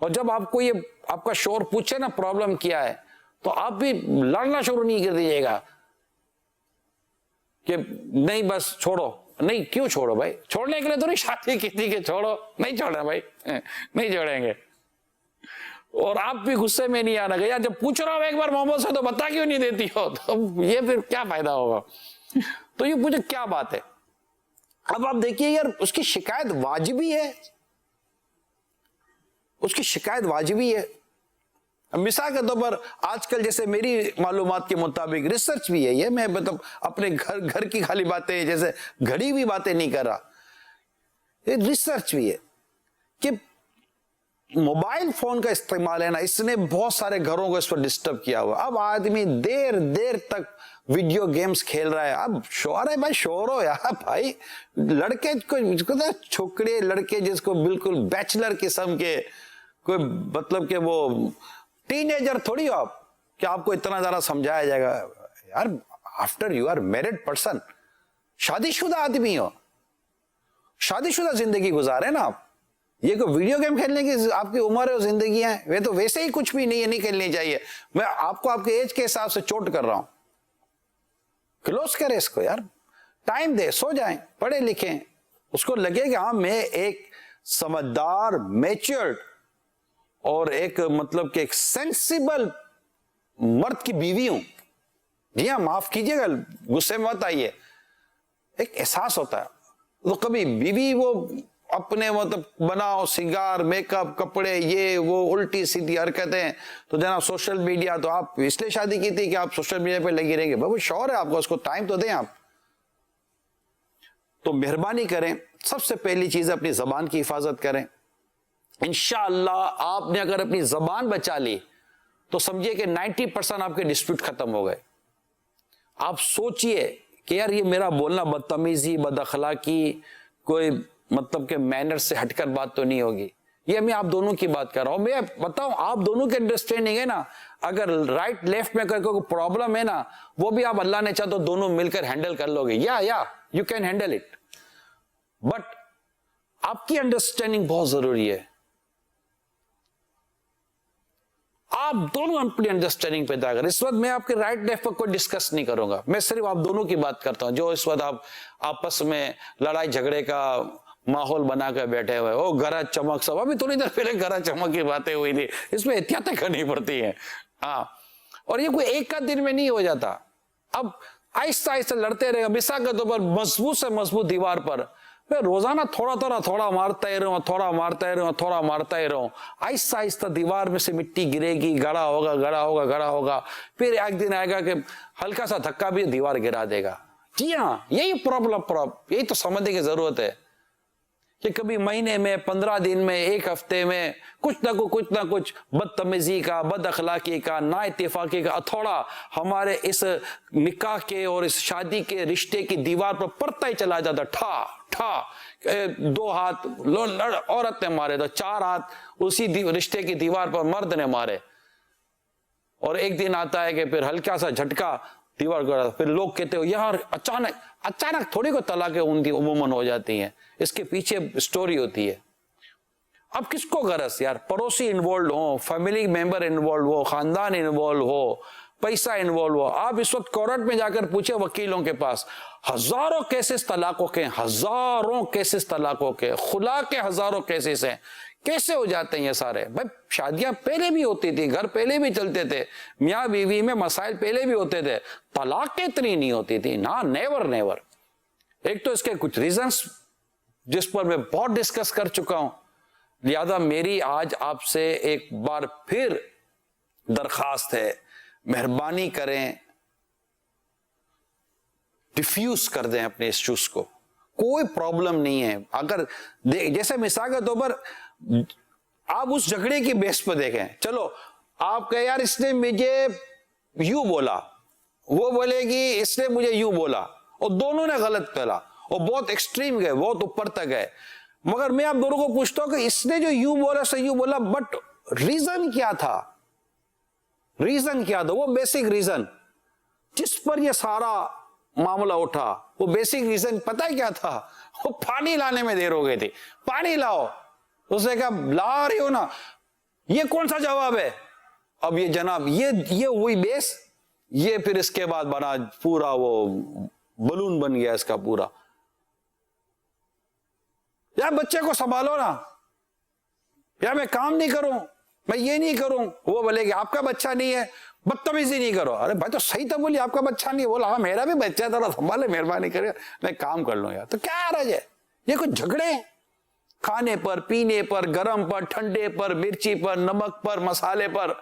اور جب آپ کو یہ آپ کا شوہر پوچھے نا پرابلم کیا ہے, تو آپ بھی لڑنا شروع نہیں کر دیجیے گا کہ نہیں بس چھوڑو. نہیں, کیوں چھوڑو بھائی؟ چھوڑنے کے لیے تو نہیں شادی کی تھی کہ چھوڑو. نہیں چھوڑنا بھائی, نہیں چھوڑیں گے. اور آپ بھی غصے میں نہیں آنا گیا, جب پوچھ رہا ہوں ایک بار محمد سے تو بتا کیوں نہیں دیتی ہو, تو یہ پھر کیا فائدہ ہوگا. تو یہ پوچھے کیا بات ہے. اب آپ دیکھیے یار اس کی شکایت واجبی ہے, اس کی شکایت واجبی ہے. مثال کے طور پر آج کل جیسے میری معلومات کے مطابق ریسرچ بھی ہے یہ, میں مطلب اپنے گھر کی خالی باتیں جیسے گھڑی ہوئی باتیں نہیں کر رہا, یہ ریسرچ بھی ہے کہ موبائل فون کا استعمال ہے نا, اس نے بہت سارے گھروں کو اس پر ڈسٹرب کیا ہوا. اب آدمی دیر تک ویڈیو گیمز کھیل رہا ہے. اب شوہر ہے بھائی, شوہر ہو یار بھائی. لڑکے کو چھوکرے لڑکے جس کو بالکل بیچلر قسم کے, کوئی مطلب کہ وہ ٹین ایجر تھوڑی ہو آپ کہ آپ کو اتنا زیادہ سمجھایا جائے گا. یار after you are married person, شادی شدہ آدمی ہو, شادی شدہ زندگی گزارے نا آپ. یہ کوئی ویڈیو گیم کھیلنے کی آپ کی عمر ہے, زندگی ہے, وہ تو ویسے ہی کچھ بھی نہیں ہے, نہیں کھیلنی چاہیے. میں آپ کو آپ کے ایج کے حساب سے چوٹ کر رہا ہوں. کلوز کرے اس کو یار, ٹائم دے, سو جائیں, پڑھے لکھیں, اس کو لگے کہ ہاں میں ایک سمجھدار, میچورڈ اور ایک مطلب کہ ایک سینسیبل مرد کی بیوی ہوں. جی ہاں معاف کیجیے گا, غصے میں مت آئیے, ایک احساس ہوتا ہے. تو کبھی بیوی وہ اپنے مطلب بناؤ سنگار, میک اپ, کپڑے, یہ وہ الٹی سیدھی حرکتیں, تو جناب سوشل میڈیا, تو آپ اس لیے شادی کی تھی کہ آپ سوشل میڈیا پہ لگی رہیں گے. بھائی وہ شوہر ہے آپ کو, اس کو ٹائم تو دیں آپ. تو مہربانی کریں, سب سے پہلی چیز اپنی زبان کی حفاظت کریں. انشاءاللہ آپ نے اگر اپنی زبان بچا لی تو سمجھیے کہ 90% آپ کے ڈسپیوٹ ختم ہو گئے. آپ سوچئے کہ یار یہ میرا بولنا بدتمیزی, بد اخلاقی, کوئی مطلب کہ مینر سے ہٹ کر بات تو نہیں ہوگی. یہ میں آپ دونوں کی بات کر رہا ہوں. میں بتاؤں آپ دونوں کے انڈرسٹینڈنگ ہے نا, اگر رائٹ لیفٹ میں کوئی پرابلم ہے نا, وہ بھی آپ اللہ نے چاہ تو دونوں مل کر ہینڈل کر لو گے. یا you can handle it, but آپ کی انڈرسٹینڈنگ بہت ضروری ہے. آپ دونوں اپنی انڈرسٹینڈنگ پیدا کریں. اس وقت میں آپ کے رائٹ لیفٹ پر کوئی ڈسکس نہیں کروں گا, میں صرف آپ دونوں کی بات کرتا ہوں. جو اس وقت آپ آپس میں لڑائی جھگڑے کا ماحول بنا کر بیٹھے ہوئے, او گھر چمک, سب ابھی تھوڑی دیر پہلے گھر چمک کی باتیں ہوئی تھی, اس میں احتیاطیں کرنی پڑتی ہیں. ہاں, اور یہ کوئی ایک کا دن میں نہیں ہو جاتا. اب آہستہ آہستہ لڑتے رہے. مثال کے طور پر مضبوط سے مضبوط دیوار پر میں روزانہ تھوڑا مارتا ہی رہوں. آہستہ آہستہ دیوار میں سے مٹی گرے گی, گڑا ہوگا. پھر ایک دن آئے گا کہ ہلکا سا دھکا بھی دیوار گرا دے گا. جی ہاں, یہی پرابلم, یہی تو سمجھنے کی ضرورت ہے. کہ کبھی مہینے میں 15 دن میں 1 ہفتے میں کچھ نہ کچھ بدتمیزی کا، بد اخلاقی کا، نا اتفاقی کا ہتھوڑا ہمارے اس نکاح کے اور اس شادی کے رشتے کی دیوار پر پڑتا ہی چلا جاتا، ٹھا ٹھا، 2 ہاتھ عورت نے مارے تو 4 ہاتھ اسی رشتے کی دیوار پر مرد نے مارے، اور ایک دن آتا ہے کہ پھر ہلکا سا جھٹکا دیوار کو، پھر لوگ کہتے ہو یار اچانک تھوڑی کو طلاقیں عموماً ہو جاتی ہیں، اس کے پیچھے سٹوری ہوتی ہے۔ اب کس کو غرض یار، پڑوسی انوالوڈ ہو، فیملی ممبر انوالوڈ ہو، خاندان انوالو ہو، پیسہ انوالو ہو۔ آپ اس وقت کورٹ میں جا کر پوچھے وکیلوں کے پاس، ہزاروں کیسز طلاقوں کے، ہزاروں کیسز طلاقوں کے، خلا کے ہزاروں کیسز ہیں۔ کیسے ہو جاتے ہیں یہ سارے؟ بھائی شادیاں پہلے بھی ہوتی تھی، گھر پہلے بھی چلتے تھے، میاں بیوی میں مسائل پہلے بھی ہوتے تھے، طلاقیں اتنی نہیں ہوتی تھی نا، نیور۔ ایک تو اس کے کچھ ریزنز جس پر میں بہت ڈسکس کر چکا ہوں، لہذا میری آج آپ سے ایک بار پھر درخواست ہے، مہربانی کریں، ڈیفیوز کر دیں اپنے ایشوز کو، کوئی پرابلم نہیں ہے۔ اگر جیسے مثال کے طور پر آپ اس جھگڑے کی بیس پہ دیکھیں، چلو آپ کہے یار اس نے مجھے یوں بولا، وہ بولے گی اس نے مجھے یوں بولا، اور دونوں نے غلط کہا اور بہت ایکسٹریم گئے، بہت اوپر تک گئے، مگر میں آپ دونوں کو پوچھتا ہوں کہ اس نے جو یوں بولا سے یوں بولا، بٹ ریزن کیا تھا؟ وہ بیسک ریزن جس پر یہ سارا معاملہ اٹھا، وہ بیسک ریزن پتہ ہے کیا تھا؟ وہ پانی لانے میں دیر ہو گئی تھی، پانی لاؤ، اس نے کہا لا رہی ہو نا، یہ کون سا جواب ہے؟ اب یہ جناب یہ ہوئی بیس، یہ پھر اس کے بعد بنا پورا وہ بلون بن گیا اس کا پورا، یا بچے کو سنبھالو نا، یا میں کام نہیں کروں، میں یہ نہیں کروں، وہ بولے کہ آپ کا بچہ نہیں ہے، بدتمیزی نہیں کرو۔ ارے بھائی تو صحیح تو بولی آپ کا بچہ نہیں ہے، بولا ہاں میرا بھی بچہ تھا، سنبھالے، مہربانی کرے، میں کام کر لوں یار۔ تو کیا حرج ہے؟ یہ کچھ جھگڑے کھانے پر، پینے پر، گرم پر، ٹھنڈے پر، مرچی پر، نمک پر، مسالے پر،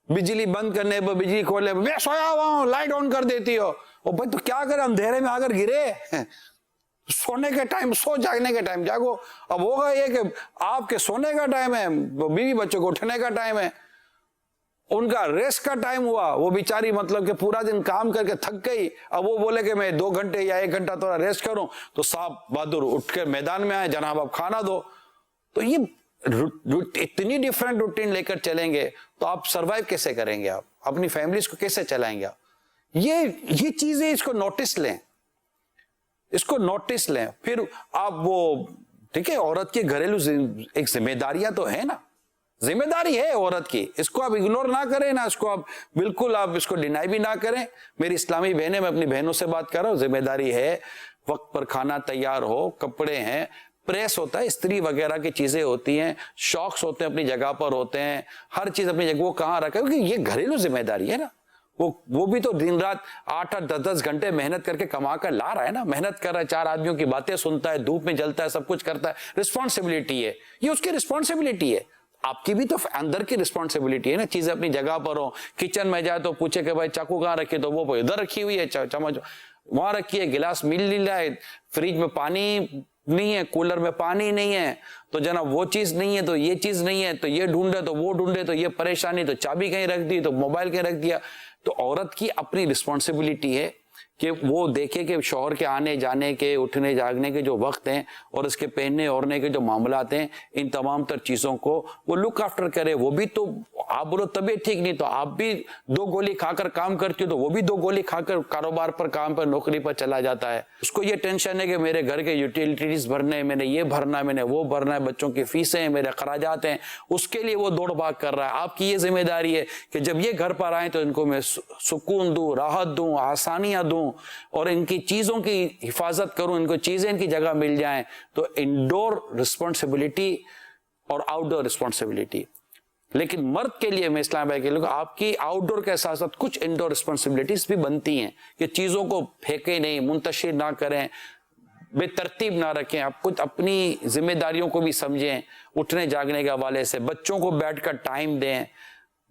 بجلی بند کرنے پر، بجلی کھولنے پر، میں سویا ہوا ہوں لائٹ آن کر دیتی ہو، اور بھائی تو کیا کریں، اندھیرے میں آ کر گرے، سونے کے ٹائم سو، جاگنے کے ٹائم جاگو۔ اب ہوگا یہ کہ آپ کے سونے کا ٹائم ہے، بیوی بچوں کو اٹھنے کا ٹائم ہے، ان کا ریسٹ کا ٹائم ہوا، وہ بیچاری مطلب کہ پورا دن کام کر کے تھک گئی، اب وہ بولے کہ میں 2 گھنٹے یا 1 گھنٹہ تھوڑا ریسٹ کروں، تو صاحب بہادر اٹھ کے میدان میں آئے، جناب آپ کھانا دو۔ تو یہ اتنی ڈیفرنٹ روٹین لے کر چلیں گے تو آپ سروائیو کیسے کریں گے؟ آپ اپنی فیملیز کو کیسے چلائیں گے؟ آپ یہ چیزیں اس کو نوٹس لیں، اس کو نوٹس لیں۔ پھر آپ وہ ٹھیک ہے، عورت کی گھریلو ایک ذمہ داریاں تو ہے نا، ذمہ داری ہے عورت کی، اس کو آپ اگنور نہ کریں نا، اس کو آپ بالکل آپ اس کو ڈینائی بھی نہ کریں۔ میری اسلامی بہنیں، میں اپنی بہنوں سے بات کر رہا ہوں، ذمہ داری ہے، وقت پر کھانا تیار ہو، کپڑے ہیں، پریس ہوتا ہے، استری وغیرہ کی چیزیں ہوتی ہیں، شوقس ہوتے ہیں اپنی جگہ پر ہوتے ہیں، ہر چیز اپنی جگہ، وہ کہاں رکھے، کیونکہ یہ گھریلو ذمہ داری ہے نا، وہ بھی تو دن رات 8-8 10-10 گھنٹے محنت کر کے کما کر لا رہا ہے نا، محنت کر رہا ہے، 4 آدمیوں کی باتیں سنتا ہے، دھوپ میں جلتا ہے، سب کچھ کرتا ہے، رسپانسبلٹی ہے، یہ اس کی رسپانسبلٹی ہے۔ آپ کی بھی تو اندر کی رسپانسبلٹی ہے نا، چیزیں اپنی جگہ پر ہو، کچن میں جائے تو پوچھے کہ بھائی چاقو کہاں رکھے، تو وہ ادھر رکھی ہوئی ہے، چمچ وہاں رکھی ہے، گلاس مل نہیں رہا ہے، فریج میں پانی نہیں ہے، کولر میں پانی نہیں ہے، تو جناب وہ چیز نہیں ہے، تو یہ چیز نہیں ہے، تو یہ ڈھونڈے تو وہ ڈھونڈے، تو یہ پریشانی، تو چابی کہیں رکھ دی، تو موبائل کہیں رکھ دیا۔ تو عورت کی اپنی رسپانسبلٹی ہے کہ وہ دیکھے کہ شوہر کے آنے جانے کے، اٹھنے جاگنے کے جو وقت ہیں اور اس کے پہننے اوڑھنے کے جو معاملات ہیں، ان تمام تر چیزوں کو وہ لک آفٹر کرے۔ وہ بھی تو، آپ بولو طبیعت ٹھیک نہیں تو آپ بھی 2 گولی کھا کر کام کرتی ہو، تو وہ بھی 2 گولی کھا کر کاروبار پر، کام پر، نوکری پر چلا جاتا ہے۔ اس کو یہ ٹینشن ہے کہ میرے گھر کے یوٹیلیٹیز بھرنے، میں نے یہ بھرنا ہے، میں نے وہ بھرنا ہے، بچوں کی فیسیں ہیں، میرے اخراجات ہیں، اس کے لیے وہ دوڑ بھاگ کر رہا ہے۔ آپ کی یہ ذمہ داری ہے کہ جب یہ گھر پر آئیں تو ان کو میں سکون دوں، راحت دوں، آسانیاں دوں، اور ان کی چیزوں کی حفاظت کروں، ان کو چیزیں ان کی جگہ مل جائیں۔ تو انڈور رسپانسبلٹی اور آؤٹ ڈور رسپانسبلٹی۔ لیکن مرد کے لیے، میں اسلام بھائی کے لیے، آپ کی آؤٹ ڈور کے ساتھ ساتھ کچھ انڈور رسپانسبلٹیز بھی بنتی ہیں کہ چیزوں کو پھینکیں نہیں، منتشر نہ کریں، بے ترتیب نہ رکھیں، آپ کچھ اپنی ذمہ داریوں کو بھی سمجھیں، اٹھنے جاگنے کے حوالے سے بچوں کو بیٹھ کر ٹائم دیں،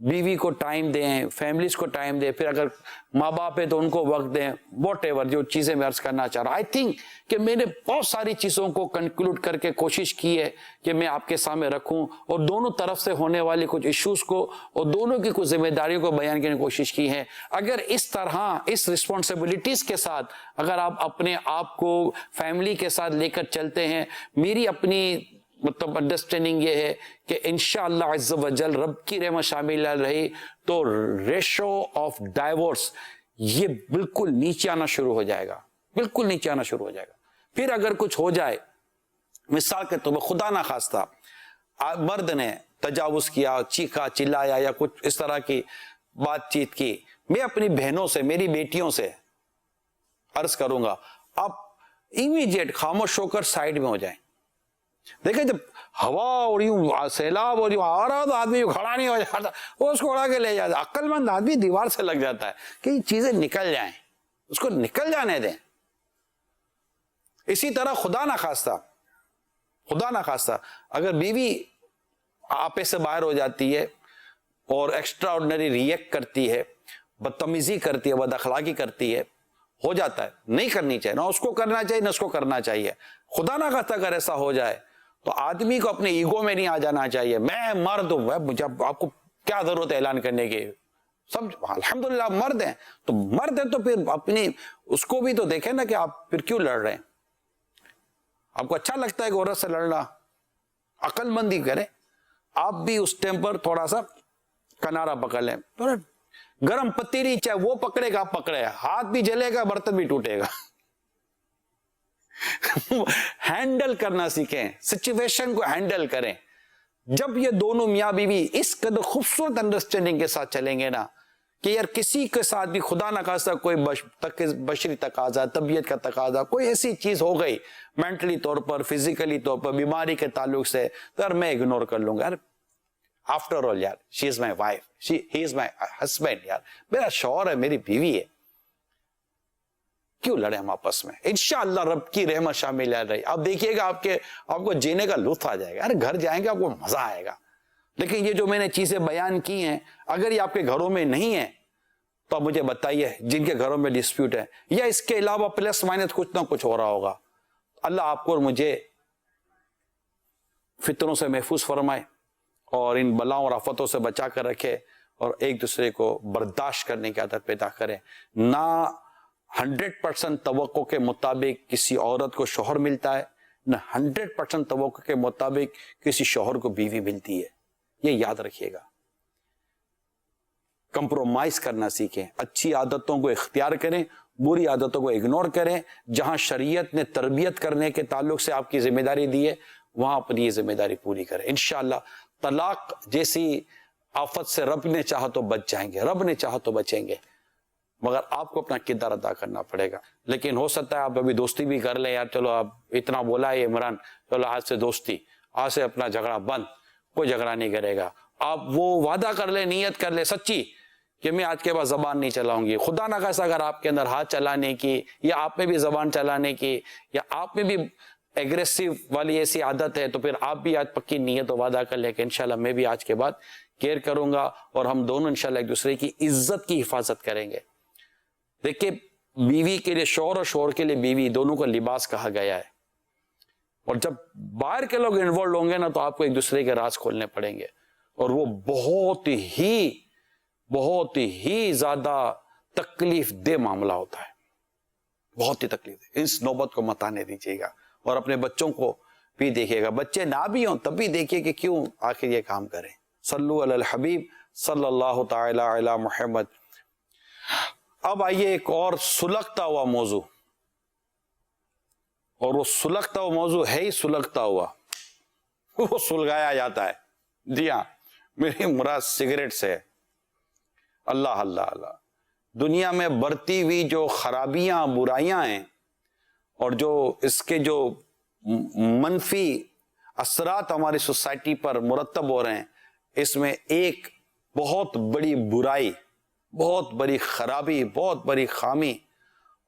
بیوی کو ٹائم دیں, فیملیز کو ٹائم دیں, پھر اگر ماں باپ ہے تو ان کو وقت دیں, واٹ ایور جو چیزیں میں عرض کرنا چاہ رہا ہوں. آئی تھنک کہ میں نے بہت ساری چیزوں کو کنکلوڈ کر کے کوشش کی ہے کہ میں آپ کے سامنے رکھوں, اور دونوں طرف سے ہونے والے کچھ ایشوز کو اور دونوں کی کچھ ذمہ داریوں کو بیان کرنے کی کوشش کی ہے. اگر اس طرح اس رسپانسبلٹیز کے ساتھ اگر آپ اپنے آپ کو فیملی کے ساتھ لے کر چلتے ہیں, میری اپنی مطلب انڈرسٹینڈنگ یہ ہے کہ انشاءاللہ عز و جل رب کی رحمت شامل رہی تو ریشو آف ڈائیورس یہ بالکل نیچے آنا شروع ہو جائے گا, بالکل نیچے آنا شروع ہو جائے گا. پھر اگر کچھ ہو جائے, مثال کے طور پر خدا نہ خواستہ مرد نے تجاوز کیا, چیخا چلایا یا کچھ اس طرح کی بات چیت کی, میں اپنی بہنوں سے, میری بیٹیوں سے عرض کروں گا آپ امیڈیٹ خاموش ہو کر سائڈ میں ہو جائیں. دیکھیں جب ہوا اور یوں سیلاب اور یوں آ رہا تو آدمی کھڑا نہیں ہو جاتا, وہ اس کو اڑا کے لے جاتا. عقل مند آدمی دیوار سے لگ جاتا ہے کہ یہ چیزیں نکل جائیں, اس کو نکل جانے دیں. اسی طرح خدا نہ خواستہ اگر بیوی آپے سے باہر ہو جاتی ہے اور ایکسٹرا آرڈنری ریئیکٹ کرتی ہے, بدتمیزی کرتی ہے, بد اخلاقی کرتی ہے, ہو جاتا ہے, نہیں کرنی چاہیے, نہ اس کو کرنا چاہیے نہ اس کو کرنا چاہیے. خدا نہ خواستہ اگر ایسا ہو جائے تو آدمی کو اپنے ایگو میں نہیں آ جانا چاہیے, میں مرد ہوں, مجھے آپ کو کیا ضرورت ہے اعلان کرنے کی, سب الحمدللہ مرد ہیں, تو مرد ہیں تو پھر اپنی اس کو بھی تو دیکھیں نا کہ آپ پھر کیوں لڑ رہے ہیں. آپ کو اچھا لگتا ہے کہ عورت سے لڑنا, عقل مندی کریں. آپ بھی اس ٹائم پر تھوڑا سا کنارا پکڑ لیں, گرم پتیلی چاہے وہ پکڑے گا, آپ پکڑے, ہاتھ بھی جلے گا, برتن بھی ٹوٹے گا. ہینڈل کرنا سیکھیں, سچویشن کو ہینڈل کریں. جب یہ دونوں میاں بیوی اس قدر خوبصورت انڈرسٹینڈنگ کے ساتھ چلیں گے نا کہ یار کسی کے ساتھ بھی خدا نہ خواستہ کوئی بشری تقاضا, طبیعت کا تقاضا, کوئی ایسی چیز ہو گئی مینٹلی طور پر, فزیکلی طور پر, بیماری کے تعلق سے, تو یار میں اگنور کر لوں گا. یار آفٹر آل یار شی از my wife, he is my husband, یار میرا شوہر ہے, میری بیوی ہے, کیوں لڑے ہم آپس میں. انشاءاللہ رب کی رحمت شامل رہی. آپ دیکھیے گا آپ کو جینے کا لطف آ جائے گا. ارے گھر جائیں گے آپ کو مزہ آئے گا. لیکن یہ جو میں نے چیزیں بیان کی ہیں, اگر یہ آپ کے گھروں میں نہیں ہیں تو آپ مجھے بتائیے جن کے گھروں میں ڈسپیوٹ ہے, یا اس کے علاوہ پلس مائنس کچھ نہ کچھ ہو رہا ہوگا. اللہ آپ کو اور مجھے فتنوں سے محفوظ فرمائے اور ان بلاؤں اور آفتوں سے بچا کر رکھے, اور ایک دوسرے کو برداشت کرنے کی عادت پیدا کرے. نہ 100% توقع کے مطابق کسی عورت کو شوہر ملتا ہے, نہ 100% توقع کے مطابق کسی شوہر کو بیوی ملتی ہے. یہ یاد رکھیے گا. کمپرومائز کرنا سیکھیں, اچھی عادتوں کو اختیار کریں, بری عادتوں کو اگنور کریں. جہاں شریعت نے تربیت کرنے کے تعلق سے آپ کی ذمہ داری دی ہے وہاں اپنی یہ ذمہ داری پوری کریں. انشاءاللہ طلاق جیسی آفت سے رب نے چاہا تو بچ جائیں گے, رب نے چاہا تو بچیں گے, مگر آپ کو اپنا کردار ادا کرنا پڑے گا. لیکن ہو سکتا ہے آپ ابھی دوستی بھی کر لیں, یار چلو آپ اتنا بولا ہے عمران, چلو آج سے دوستی, آج سے اپنا جھگڑا بند, کوئی جھگڑا نہیں کرے گا. آپ وہ وعدہ کر لیں, نیت کر لیں سچی کہ میں آج کے بعد زبان نہیں چلاؤں گی. خدا نہ خواستہ اگر آپ کے اندر ہاتھ چلانے کی, یا آپ میں بھی زبان چلانے کی, یا آپ میں بھی ایگریسو والی ایسی عادت ہے, تو پھر آپ بھی آج پکی نیت و وعدہ کر لیں کہ انشاءاللہ میں بھی آج کے بعد کیئر کروں گا, اور ہم دونوں انشاءاللہ ایک دوسرے کی عزت کی حفاظت کریں گے. دیکھیں بیوی کے لیے شوہر اور شوہر کے لیے بیوی دونوں کا لباس کہا گیا ہے, اور جب باہر کے لوگ انوالو ہوں گے نا تو آپ کو ایک دوسرے کے راز کھولنے پڑیں گے, اور وہ بہت ہی زیادہ تکلیف دہ معاملہ ہوتا ہے, بہت ہی تکلیف دہ. اس نوبت کو مت آنے دیجیے گا, اور اپنے بچوں کو بھی دیکھیے گا. بچے نہ بھی ہوں تب بھی دیکھیے کہ کیوں آخر یہ کام کریں. صلو علی الحبیب صلی اللہ تعالی علی محمد. اب آئیے ایک اور سلگتا ہوا موضوع, اور وہ سلگتا ہوا موضوع ہے ہی سلگتا ہوا, وہ سلگایا جاتا ہے. جی ہاں, میری مراد سگریٹ سے. اللہ اللہ اللہ, دنیا میں بڑھتی ہوئی جو خرابیاں برائیاں ہیں اور جو اس کے جو منفی اثرات ہماری سوسائٹی پر مرتب ہو رہے ہیں, اس میں ایک بہت بڑی برائی, بہت بڑی خرابی, بہت بڑی خامی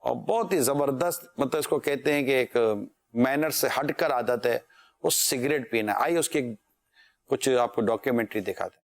اور بہت ہی زبردست, مطلب اس کو کہتے ہیں کہ ایک مینر سے ہٹ کر عادت ہے, وہ سگریٹ پینا. آئیے اس کی کچھ آپ کو ڈاکیومنٹری دکھاتے ہیں.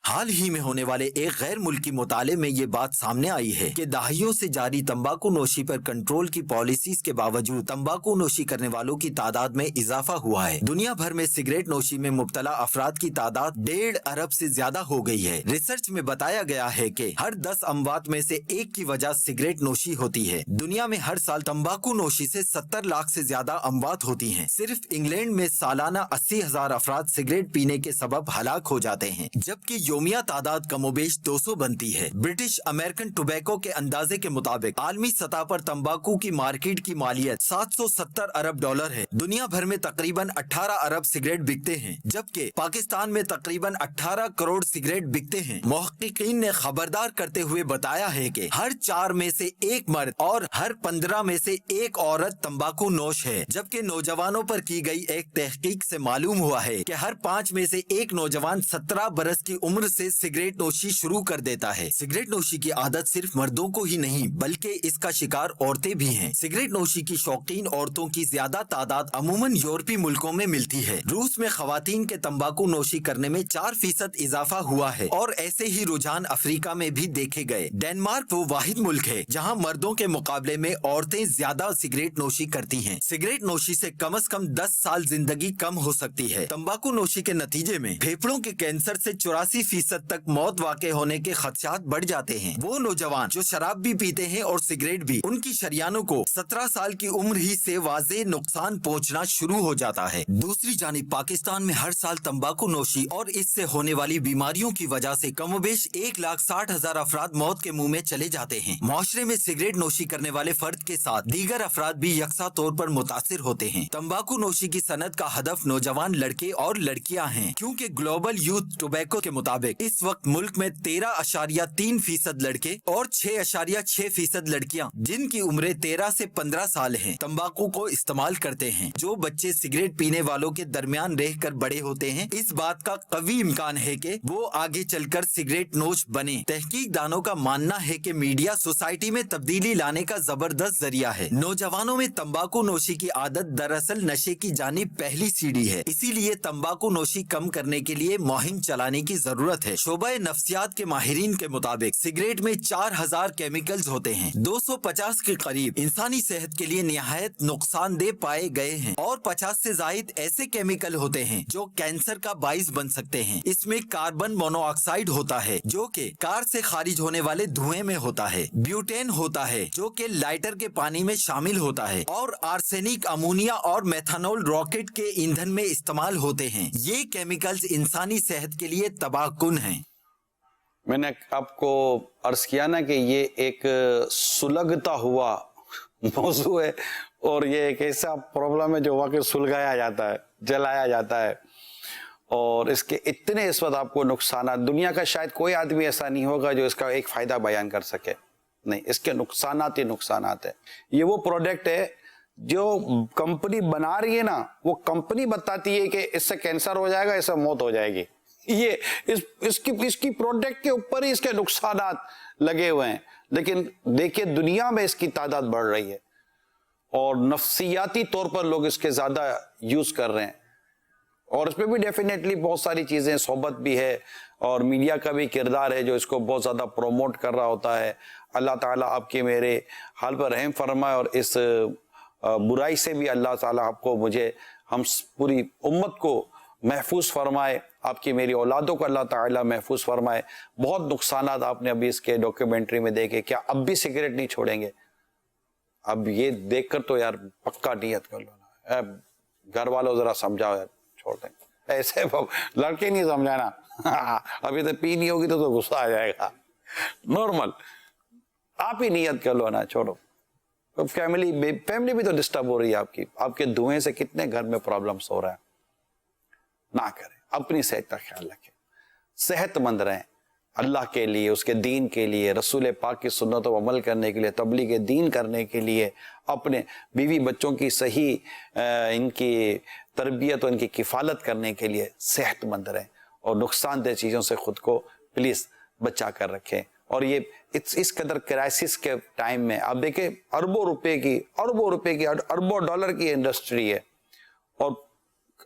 حال ہی میں ہونے والے ایک غیر ملکی مطالعے میں یہ بات سامنے آئی ہے کہ دہائیوں سے جاری تمباکو نوشی پر کنٹرول کی پالیسیز کے باوجود تمباکو نوشی کرنے والوں کی تعداد میں اضافہ ہوا ہے۔ دنیا بھر میں سگریٹ نوشی میں مبتلا افراد کی تعداد 1.5 ارب سے زیادہ ہو گئی ہے۔ ریسرچ میں بتایا گیا ہے کہ ہر 10 اموات میں سے ایک کی وجہ سگریٹ نوشی ہوتی ہے۔ دنیا میں ہر سال تمباکو نوشی سے 70 لاکھ سے زیادہ اموات ہوتی ہیں۔ صرف انگلینڈ میں سالانہ 80,000 افراد سگریٹ پینے کے سبب ہلاک ہو جاتے ہیں، جبکہ یومیہ تعداد کم و بیش 200 بنتی ہے۔ برٹش امریکن ٹوبیکو کے اندازے کے مطابق عالمی سطح پر تمباکو کی مارکیٹ کی مالیت 770 ارب ڈالر ہے۔ دنیا بھر میں تقریباً 18 ارب سگریٹ بکتے ہیں، جبکہ پاکستان میں تقریباً 18 کروڑ سگریٹ بکتے ہیں۔ محققین نے خبردار کرتے ہوئے بتایا ہے کہ ہر 4 میں سے ایک مرد اور ہر 15 میں سے ایک عورت تمباکو نوش ہے، جبکہ نوجوانوں پر کی گئی ایک تحقیق سے معلوم ہوا ہے کہ ہر 5 میں سے ایک نوجوان 17 برس کی عمر سے سگریٹ نوشی شروع کر دیتا ہے۔ سگریٹ نوشی کی عادت صرف مردوں کو ہی نہیں بلکہ اس کا شکار عورتیں بھی ہیں۔ سگریٹ نوشی کی شوقین عورتوں کی زیادہ تعداد عموماً یورپی ملکوں میں ملتی ہے۔ روس میں خواتین کے تمباکو نوشی کرنے میں 4% اضافہ ہوا ہے اور ایسے ہی رجحان افریقہ میں بھی دیکھے گئے۔ ڈنمارک وہ واحد ملک ہے جہاں مردوں کے مقابلے میں عورتیں زیادہ سگریٹ نوشی کرتی ہیں۔ سگریٹ نوشی سے کم از کم 10 سال زندگی کم ہو سکتی ہے۔ تمباکو نوشی کے نتیجے میں پھیپھڑوں کے کینسر سے 84% تک موت واقع ہونے کے خدشات بڑھ جاتے ہیں۔ وہ نوجوان جو شراب بھی پیتے ہیں اور سگریٹ بھی، ان کی شریانوں کو 17 سال کی عمر ہی سے واضح نقصان پہنچنا شروع ہو جاتا ہے۔ دوسری جانب پاکستان میں ہر سال تمباکو نوشی اور اس سے ہونے والی بیماریوں کی وجہ سے کم و بیش 1,60,000 افراد موت کے منہ میں چلے جاتے ہیں۔ معاشرے میں سگریٹ نوشی کرنے والے فرد کے ساتھ دیگر افراد بھی یکساں طور پر متاثر ہوتے ہیں۔ تمباکو نوشی کی صنعت کا ہدف نوجوان لڑکے اور لڑکیاں ہیں، کیونکہ گلوبل یوتھ ٹوبیکو کے مطابق اس وقت ملک میں 13.3% لڑکے اور 6.6% لڑکیاں جن کی عمریں 13 سے 15 سال ہیں تمباکو کو استعمال کرتے ہیں۔ جو بچے سگریٹ پینے والوں کے درمیان رہ کر بڑے ہوتے ہیں، اس بات کا قوی امکان ہے کہ وہ آگے چل کر سگریٹ نوش بنے۔ تحقیق دانوں کا ماننا ہے کہ میڈیا سوسائٹی میں تبدیلی لانے کا زبردست ذریعہ ہے۔ نوجوانوں میں تمباکو نوشی کی عادت دراصل نشے کی جانب پہلی سیڑھی ہے، اسی لیے تمباکو نوشی کم کرنے کے لیے مہم چلانے کی ضرورت ہے۔ شعبہ نفسیات کے ماہرین کے مطابق سگریٹ میں 4000 کیمیکلز ہوتے ہیں، 250 کے قریب انسانی صحت کے لیے نہایت نقصان دہ پائے گئے ہیں اور 50 سے زائد ایسے کیمیکل ہوتے ہیں جو کینسر کا باعث بن سکتے ہیں۔ اس میں کاربن مونو آکسائڈ ہوتا ہے جو کہ کار سے خارج ہونے والے دھوئیں میں ہوتا ہے، بیوٹین ہوتا ہے جو کہ لائٹر کے پانی میں شامل ہوتا ہے، اور آرسینک، امونیا اور میتھانول راکٹ کے ایندھن میں استعمال ہوتے ہیں۔ یہ کیمیکلز انسانی صحت کے لیے تباہ کن ہیں۔ میں نے آپ کو عرض کیا نا کہ یہ ایک سلگتا ہوا موضوع ہے اور یہ ایک ایسا پرابلم ہے جو واقعی سلگایا جاتا ہے، جلایا جاتا ہے، اور اس کے اتنے اس وقت آپ کو نقصانات، دنیا کا شاید کوئی آدمی ایسا نہیں ہوگا جو اس کا ایک فائدہ بیان کر سکے، نہیں، اس کے نقصانات ہی نقصانات ہیں۔ یہ وہ پروڈکٹ ہے جو کمپنی بنا رہی ہے نا، وہ کمپنی بتاتی ہے کہ اس سے کینسر ہو جائے گا، اس سے موت ہو جائے گی، یہ اس کی پروڈکٹ کے اوپر ہی اس کے نقصانات لگے ہوئے ہیں۔ لیکن دیکھیے دنیا میں اس کی تعداد بڑھ رہی ہے اور نفسیاتی طور پر لوگ اس کے زیادہ یوز کر رہے ہیں، اور اس پہ بھی ڈیفینیٹلی بہت ساری چیزیں، صحبت بھی ہے اور میڈیا کا بھی کردار ہے جو اس کو بہت زیادہ پروموٹ کر رہا ہوتا ہے۔ اللہ تعالیٰ آپ کے میرے حال پر رحم فرمائے اور اس برائی سے بھی اللہ تعالیٰ آپ کو، مجھے، ہم پوری امت کو محفوظ فرمائے، آپ کی میری اولادوں کو اللہ تعالیٰ محفوظ فرمائے۔ بہت نقصانات آپ نے ابھی اس کے ڈاکیومنٹری میں دیکھے، کیا اب بھی سگریٹ نہیں چھوڑیں گے؟ اب یہ دیکھ کر تو یار پکا نیت کر لو، گھر والوں ذرا سمجھاؤ یار، چھوڑ دیں، ایسے لڑکے نہیں سمجھانا، ابھی تو پی نہیں ہوگی تو غصہ آ جائے گا، نارمل، آپ ہی نیت کر لو نا، چھوڑو۔ فیملی بھی تو ڈسٹرب ہو رہی ہے آپ کے دھوئیں سے کتنے گھر میں پرابلمس ہو رہے ہیں۔ نہ کریں، اپنی صحت کا خیال رکھیں، صحت مند رہیں، اللہ کے لیے، اس کے دین کے لیے، رسول پاک کی سنتوں پر عمل کرنے کے لیے، تبلیغ دین کرنے کے لیے، اپنے بیوی بچوں کی صحیح ان کی تربیت اور ان کی کفالت کرنے کے لیے صحت مند رہیں، اور نقصان دہ چیزوں سے خود کو پلیز بچا کر رکھیں۔ اور یہ اس قدر کرائسس کے ٹائم میں آپ دیکھیں اربوں روپے کی اربوں ڈالر کی انڈسٹری ہے، اور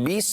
20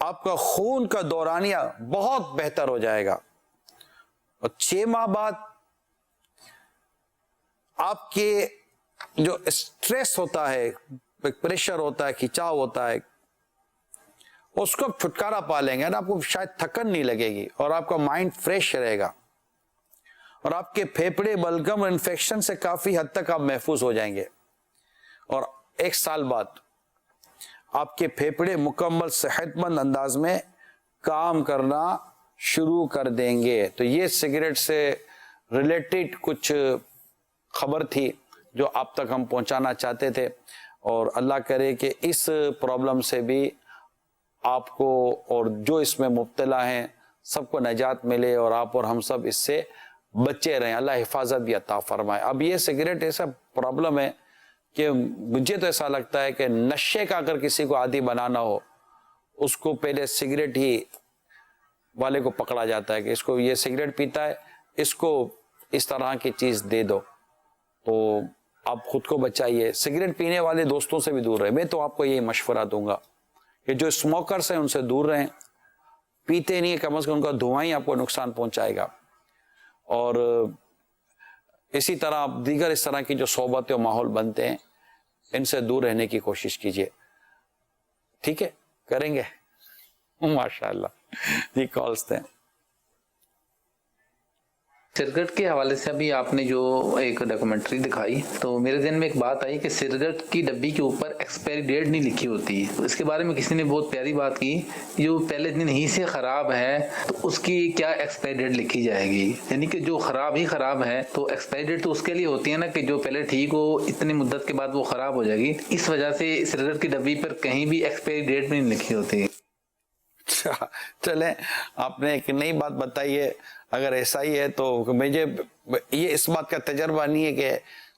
آپ کا خون کا دورانیہ بہت بہتر ہو جائے گا، اور 6 ماہ بعد آپ کے جو اسٹریس ہوتا ہے، پریشر ہوتا ہے، کھینچاؤ ہوتا ہے، اس کو آپ چھٹکارا پا لیں گے نا، آپ کو شاید تھکن نہیں لگے گی اور آپ کا مائنڈ فریش رہے گا، اور آپ کے پھیپھڑے بلغم اور انفیکشن سے کافی حد تک آپ محفوظ ہو جائیں گے، اور 1 سال بعد آپ کے پھیپھڑے مکمل صحت مند انداز میں کام کرنا شروع کر دیں گے۔ تو یہ سگریٹ سے ریلیٹڈ کچھ خبر تھی جو آپ تک ہم پہنچانا چاہتے تھے، اور اللہ کرے کہ اس پرابلم سے بھی آپ کو اور جو اس میں مبتلا ہیں سب کو نجات ملے، اور آپ اور ہم سب اس سے بچے رہیں، اللہ حفاظت بھی عطا فرمائے۔ اب یہ سگریٹ ایسا پرابلم ہے کہ مجھے تو ایسا لگتا ہے کہ نشے کا اگر کسی کو عادی بنانا ہو، اس کو پہلے سگریٹ ہی والے کو پکڑا جاتا ہے کہ اس کو یہ سگریٹ پیتا ہے، اس کو اس طرح کی چیز دے دو۔ تو آپ خود کو بچائیے، سگریٹ پینے والے دوستوں سے بھی دور رہیں۔ میں تو آپ کو یہی مشورہ دوں گا کہ جو اسموکرز ہیں ان سے دور رہیں، پیتے نہیں، کم از کم ان کا دھواں ہی آپ کو نقصان پہنچائے گا، اور اسی طرح آپ دیگر اس طرح کی جو صحبتیں و ماحول بنتے ہیں ان سے دور رہنے کی کوشش کیجیے، ٹھیک ہے؟ کریں گے؟ ماشاءاللہ جی، کالز دیں۔ سگریٹ کے حوالے سے ابھی آپ نے جو ایک ڈاکومنٹری دکھائی تو میرے ذہن میں ایک بات آئی کہ سگریٹ کی ڈبی کے اوپر ایکسپائری ڈیٹ نہیں لکھی ہوتی۔ اس کے بارے میں کسی نے بہت پیاری بات کی، جو پہلے دن ہی سے خراب ہے تو اس کی کیا ایکسپائری ڈیٹ لکھی جائے گی؟ یعنی کہ جو خراب ہی خراب ہے تو ایکسپائری ڈیٹ تو اس کے لیے ہوتی ہے نا کہ جو پہلے ٹھیک ہو اتنی مدت کے بعد وہ خراب ہو جائے گی، اس وجہ سے سگریٹ کی ڈبی پر کہیں بھی ایکسپائری ڈیٹ نہیں لکھی ہوتی۔ چلیں، آپ نے ایک نئی بات بتائی ہے، اگر ایسا ہی ہے تو مجھے یہ اس بات کا تجربہ نہیں ہے کہ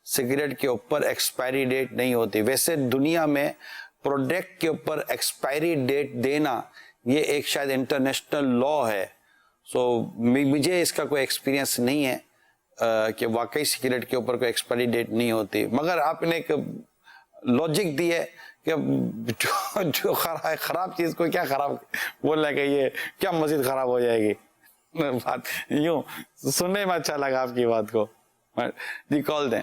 سگریٹ کے اوپر ایکسپائری ڈیٹ نہیں ہوتی۔ ویسے دنیا میں پروڈکٹ کے اوپر ایکسپائری ڈیٹ دینا یہ ایک شاید انٹرنیشنل لا ہے، سو مجھے اس کا کوئی ایکسپیرینس نہیں ہے کہ واقعی سگریٹ کے اوپر کوئی ایکسپائری ڈیٹ نہیں ہوتی، مگر آپ نے ایک لاجک دی ہے کہ جو خراب چیز کو کیا خراب بولنا کہ یہ کیا مزید خراب ہو جائے گی، بات یوں سننے میں اچھا لگا آپ کی بات کو۔ جی، کال دیں۔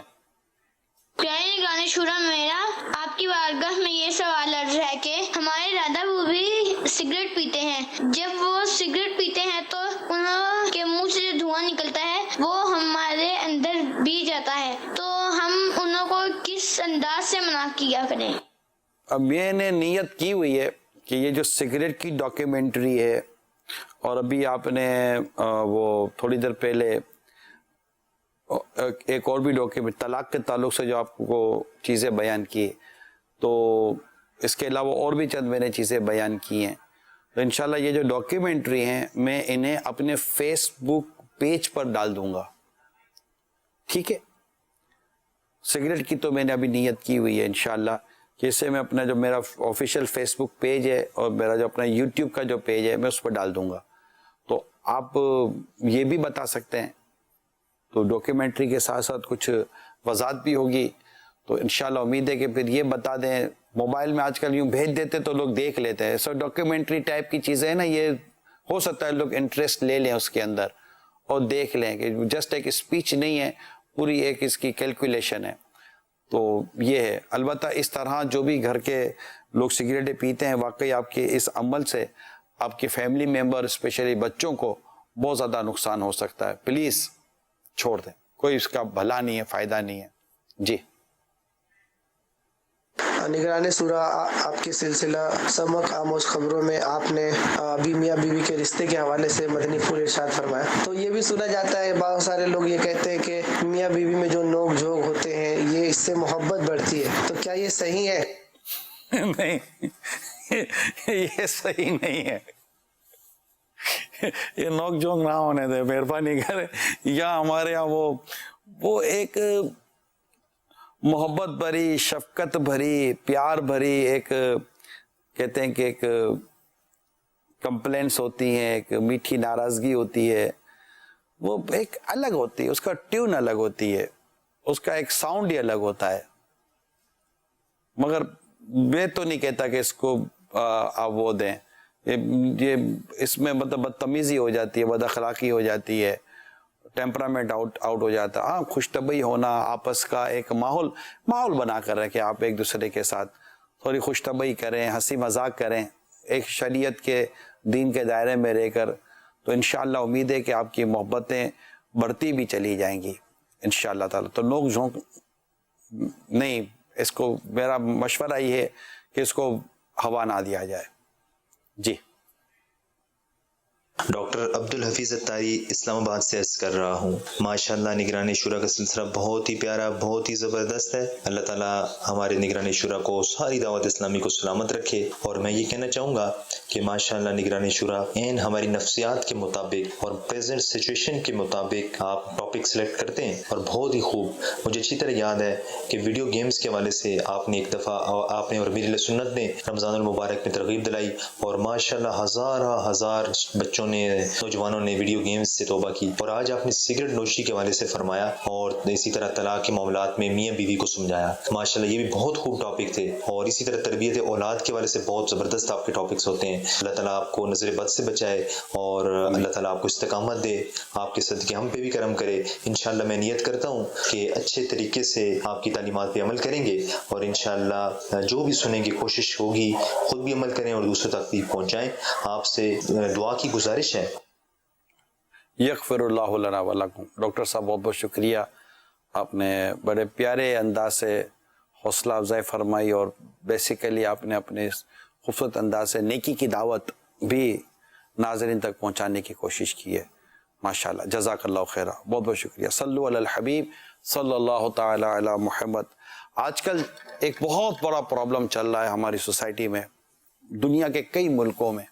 پیارے نگران شورا، میرا آپ کی بارگاہ میں یہ سوال عرض ہے کہ ہمارے دادا وہ بھی سگریٹ پیتے ہیں، جب وہ سگریٹ پیتے ہیں تو انہوں کے منہ سے جو دھواں نکلتا ہے وہ ہمارے اندر بھی جاتا ہے، تو ہم انہوں کو کس انداز سے منع کیا کریں؟ اب میں نے نیت کی ہوئی ہے کہ یہ جو سگریٹ کی ڈاکیومنٹری ہے، اور ابھی آپ نے وہ تھوڑی دیر پہلے ایک اور بھی ڈاکیومنٹ طلاق کے تعلق سے جو آپ کو چیزیں بیان کی، تو اس کے علاوہ اور بھی چند میں نے چیزیں بیان کی ہیں، تو انشاءاللہ یہ جو ڈاکیومنٹری ہیں میں انہیں اپنے فیس بک پیج پر ڈال دوں گا، ٹھیک ہے؟ سگریٹ کی تو میں نے ابھی نیت کی ہوئی ہے انشاءاللہ کہ اسے میں اپنا جو میرا آفیشیل فیس بک پیج ہے اور میرا جو اپنا یوٹیوب کا جو پیج ہے میں اس پر ڈال دوں گا، تو آپ یہ بھی بتا سکتے ہیں، تو ڈاکیومنٹری کے ساتھ ساتھ کچھ وضاحت بھی ہوگی، تو انشاءاللہ امید ہے کہ پھر یہ بتا دیں۔ موبائل میں آج کل یوں بھیج دیتے تو لوگ دیکھ لیتے ہیں، سو ڈاکیومنٹری ٹائپ کی چیزیں ہیں نا، یہ ہو سکتا ہے لوگ انٹرسٹ لے لیں اس کے اندر اور دیکھ لیں کہ جسٹ ایک اسپیچ نہیں ہے، پوری ایک اس کی کیلکولیشن ہے، تو یہ ہے۔ البتہ اس طرح جو بھی گھر کے لوگ سگریٹیں پیتے ہیں، واقعی آپ کے اس عمل سے آپ کے فیملی ممبر اسپیشلی بچوں کو بہت زیادہ نقصان ہو سکتا ہے، پلیز چھوڑ دیں، کوئی اس کا بھلا نہیں ہے، فائدہ نہیں ہے۔ جی نگران سورہ، آپ کے سلسلہ سمک آموز خبروں میں آپ نے میاں بیوی کے رشتے کے حوالے سے مدنی پھول ارشاد فرمایا، تو یہ بھی سنا جاتا ہے، بہت سارے لوگ یہ کہتے ہیں کہ میاں بیوی میں جو نوک جھوک ہوتے ہیں یہ اس سے محبت بڑھتی ہے، تو کیا یہ صحیح ہے؟ نہیں، یہ صحیح نہیں ہے، یہ نوک جھونک نہ ہونے دے، مہربانی کرے۔ یا ہمارے یہاں وہ ایک محبت بھری، شفقت بھری، پیار بھری ایک کہتے ہیں کہ ایک کمپلینٹس ہوتی ہیں، ایک میٹھی ناراضگی ہوتی ہے، وہ ایک الگ ہوتی ہے، اس کا ٹیون الگ ہوتی ہے، اس کا ایک ساؤنڈ ہی الگ ہوتا ہے، مگر میں تو نہیں کہتا کہ اس کو آپ وہ دیں، یہ اس میں مطلب بدتمیزی ہو جاتی ہے, بد اخلاقی ہو جاتی ہے, ٹیمپرامنٹ آؤٹ ہو جاتا ہے. ہاں, خوش طبعی ہونا, آپس کا ایک ماحول بنا کر رکھیں, آپ ایک دوسرے کے ساتھ تھوڑی خوش طبعی کریں, ہنسی مذاق کریں ایک شریعت کے دین کے دائرے میں رہ کر, تو انشاءاللہ امید ہے کہ آپ کی محبتیں بڑھتی بھی چلی جائیں گی انشاءاللہ تعالی. تو نوک جھونک نہیں, اس کو میرا مشورہ یہ ہے کہ اس کو ہوا نہ دیا جائے. جی ڈاکٹر عبدالحفیظ اتاری اسلام آباد سے عرض کر رہا ہوں. ماشاءاللہ نگرانی شورا کا سلسلہ بہت ہی پیارا, بہت ہی زبردست ہے. اللہ تعالیٰ ہمارے نگرانی شورا کو, ساری دعوت اسلامی کو سلامت رکھے. اور میں یہ کہنا چاہوں گا کہ ماشاءاللہ نگرانی شورا این ہماری نفسیات کے مطابق اور پریزنٹ سچویشن کے مطابق آپ ٹاپک سلیکٹ کرتے ہیں, اور بہت ہی خوب. مجھے اچھی طرح یاد ہے کہ ویڈیو گیمز کے حوالے سے آپ نے ایک دفعہ آپ نے اور میری سنت نے رمضان المبارک میں ترغیب دلائی, اور ماشاءاللہ ہزار بچوں نے, نوجوانوں نے ویڈیو گیمز سے توبہ کی. اور آج آپ نے سگریٹ نوشی کے حوالے سے فرمایا, اور اسی طرح طلاق کے معاملات میں میاں بیوی کو سمجھایا. ماشاءاللہ یہ بھی بہت خوب ٹاپک تھے. اور اسی طرح تربیت اولاد کے حوالے سے بہت زبردست آپ کے ٹاپکس ہوتے ہیں. اللہ تعالیٰ آپ کو نظر بد سے بچائے, اور اللہ تعالیٰ آپ کو استقامت دے, آپ کے صدقے ہم پہ بھی کرم کرے. انشاءاللہ میں نیت کرتا ہوں کہ اچھے طریقے سے آپ کی تعلیمات پہ عمل کریں گے, اور انشاءاللہ جو بھی سنیں گے کوشش ہوگی خود بھی عمل کریں اور دوسروں تک بھی پہنچائیں. آپ سے دعا کی گزارش ہے. یغفر اللہ لنا ولکم. ڈاکٹر صاحب بہت بہت شکریہ, آپ نے بڑے پیارے انداز سے حوصلہ افزائی فرمائی, اور بیسیکلی آپ نے اپنے خوبصورت انداز سے نیکی کی دعوت بھی ناظرین تک پہنچانے کی کوشش کی ہے. ماشاءاللہ, جزاک اللہ خیرہ, بہت بہت شکریہ. صلو علی الحبیب صلی اللہ تعالی علی محمد. آج کل ایک بہت بڑا پرابلم چل رہا ہے ہماری سوسائٹی میں, دنیا کے کئی ملکوں میں,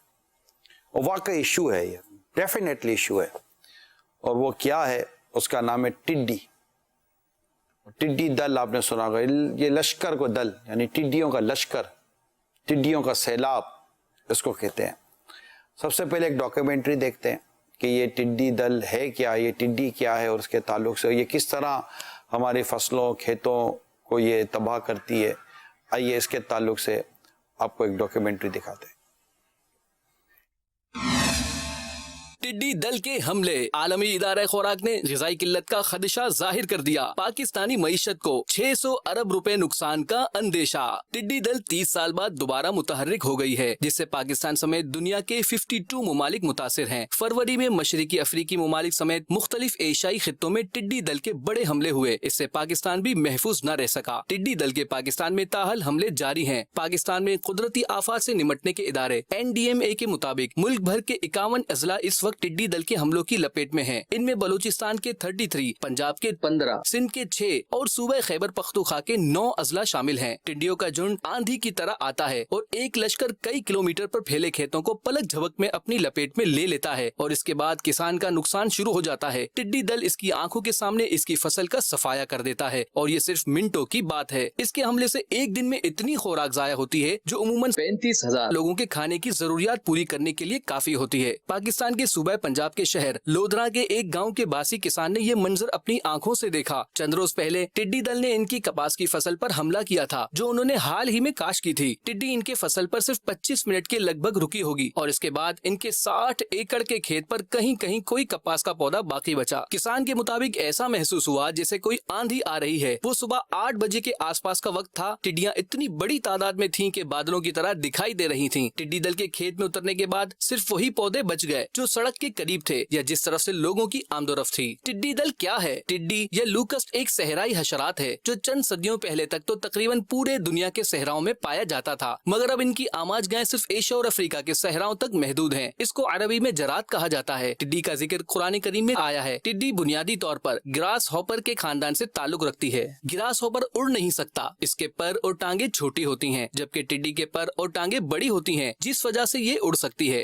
اور واقعی ایشو ہے, یہ ڈیفینیٹلی ایشو ہے. اور وہ کیا ہے, اس کا نام ہے ٹڈی. ٹڈی دل آپ نے سنا ہوگا, یہ لشکر کو دل, یعنی ٹڈیوں کا لشکر, ٹڈیوں کا سیلاب اس کو کہتے ہیں. سب سے پہلے ایک ڈاکیومنٹری دیکھتے ہیں کہ یہ ٹڈی دل ہے کیا, یہ ٹڈی کیا ہے, اور اس کے تعلق سے یہ کس طرح ہماری فصلوں کھیتوں کو یہ تباہ کرتی ہے. آئیے اس کے تعلق سے آپ کو ایک ڈاکیومنٹری دکھاتے ہیں. ٹڈی دل کے حملے. عالمی ادارہ خوراک نے غذائی قلت کا خدشہ ظاہر کر دیا. پاکستانی معیشت کو 600 ارب روپے نقصان کا اندیشہ. ٹڈی دل 30 سال بعد دوبارہ متحرک ہو گئی ہے, جس سے پاکستان سمیت دنیا کے 52 ممالک متاثر ہیں. فروری میں مشرقی افریقی ممالک سمیت مختلف ایشیائی خطوں میں ٹڈی دل کے بڑے حملے ہوئے. اس سے پاکستان بھی محفوظ نہ رہ سکا. ٹڈی دل کے پاکستان میں تاحال حملے جاری ہیں. پاکستان میں قدرتی آفات سے نمٹنے کے ادارے NDMA کے مطابق ملک بھر کے 51 اضلاع اس وقت ٹڈی دل کے حملوں کی لپیٹ میں ہیں. ان میں بلوچستان کے 33, پنجاب کے 15, سندھ کے 6 اور صوبہ خیبر پختونخوا کے 9 اضلاع شامل ہیں. ٹڈیوں کا جھنڈ آندھی کی طرح آتا ہے اور ایک لشکر کئی کلومیٹر پر پھیلے کھیتوں کو پلک جھپک میں اپنی لپیٹ میں لے لیتا ہے, اور اس کے بعد کسان کا نقصان شروع ہو جاتا ہے. ٹڈی دل اس کی آنکھوں کے سامنے اس کی فصل کا صفایا کر دیتا ہے, اور یہ صرف منٹوں کی بات ہے. اس کے حملے سے ایک دن میں اتنی خوراک ضائع ہوتی ہے جو عموماً 35,000 لوگوں کے کھانے کی ضروریات پوری کرنے کے لیے کافی ہوتی ہے. پاکستان کے صوبہ پنجاب کے شہر لودھرا کے ایک گاؤں کے باسی کسان نے یہ منظر اپنی آنکھوں سے دیکھا. چند روز پہلے ٹڈی دل نے ان کی کپاس کی فصل پر حملہ کیا تھا جو انہوں نے حال ہی میں کاشت کی تھی. ٹڈی ان کے فصل پر صرف 25 منٹ کے لگ بھگ رکی ہوگی, اور اس کے بعد ان کے 60 ایکڑ کے کھیت پر کہیں کہیں کوئی کپاس کا پودا باقی بچا. کسان کے مطابق ایسا محسوس ہوا جیسے کوئی آندھی آ رہی ہے. وہ صبح 8 بجے کے آس پاس کا وقت تھا. ٹڈیاں اتنی بڑی تعداد میں تھیں کہ بادلوں کی طرح دکھائی دے رہی تھیں. ٹڈی دل کے کھیت میں اترنے کے بعد صرف وہی پودے بچ گئے جو سڑک کے قریب تھے یا جس طرف سے لوگوں کی آمد و رفت تھی. ٹڈی دل کیا ہے؟ ٹڈی یا لوکسٹ ایک صحرائی حشرات ہے جو چند صدیوں پہلے تک تو تقریباً پورے دنیا کے صحراؤں میں پایا جاتا تھا, مگر اب ان کی آماج گاہیں صرف ایشیا اور افریقہ کے صحراؤں تک محدود ہیں. اس کو عربی میں جراد کہا جاتا ہے. ٹڈی کا ذکر قرآن کریم میں آیا ہے. ٹڈی بنیادی طور پر گراس ہاپر کے خاندان سے تعلق رکھتی ہے. گراس ہاپر اڑ نہیں سکتا, اس کے پر اور ٹانگیں چھوٹی ہوتی ہیں, جبکہ ٹڈی کے پر اور ٹانگیں بڑی ہوتی ہیں, جس وجہ سے یہ اڑ سکتی ہے.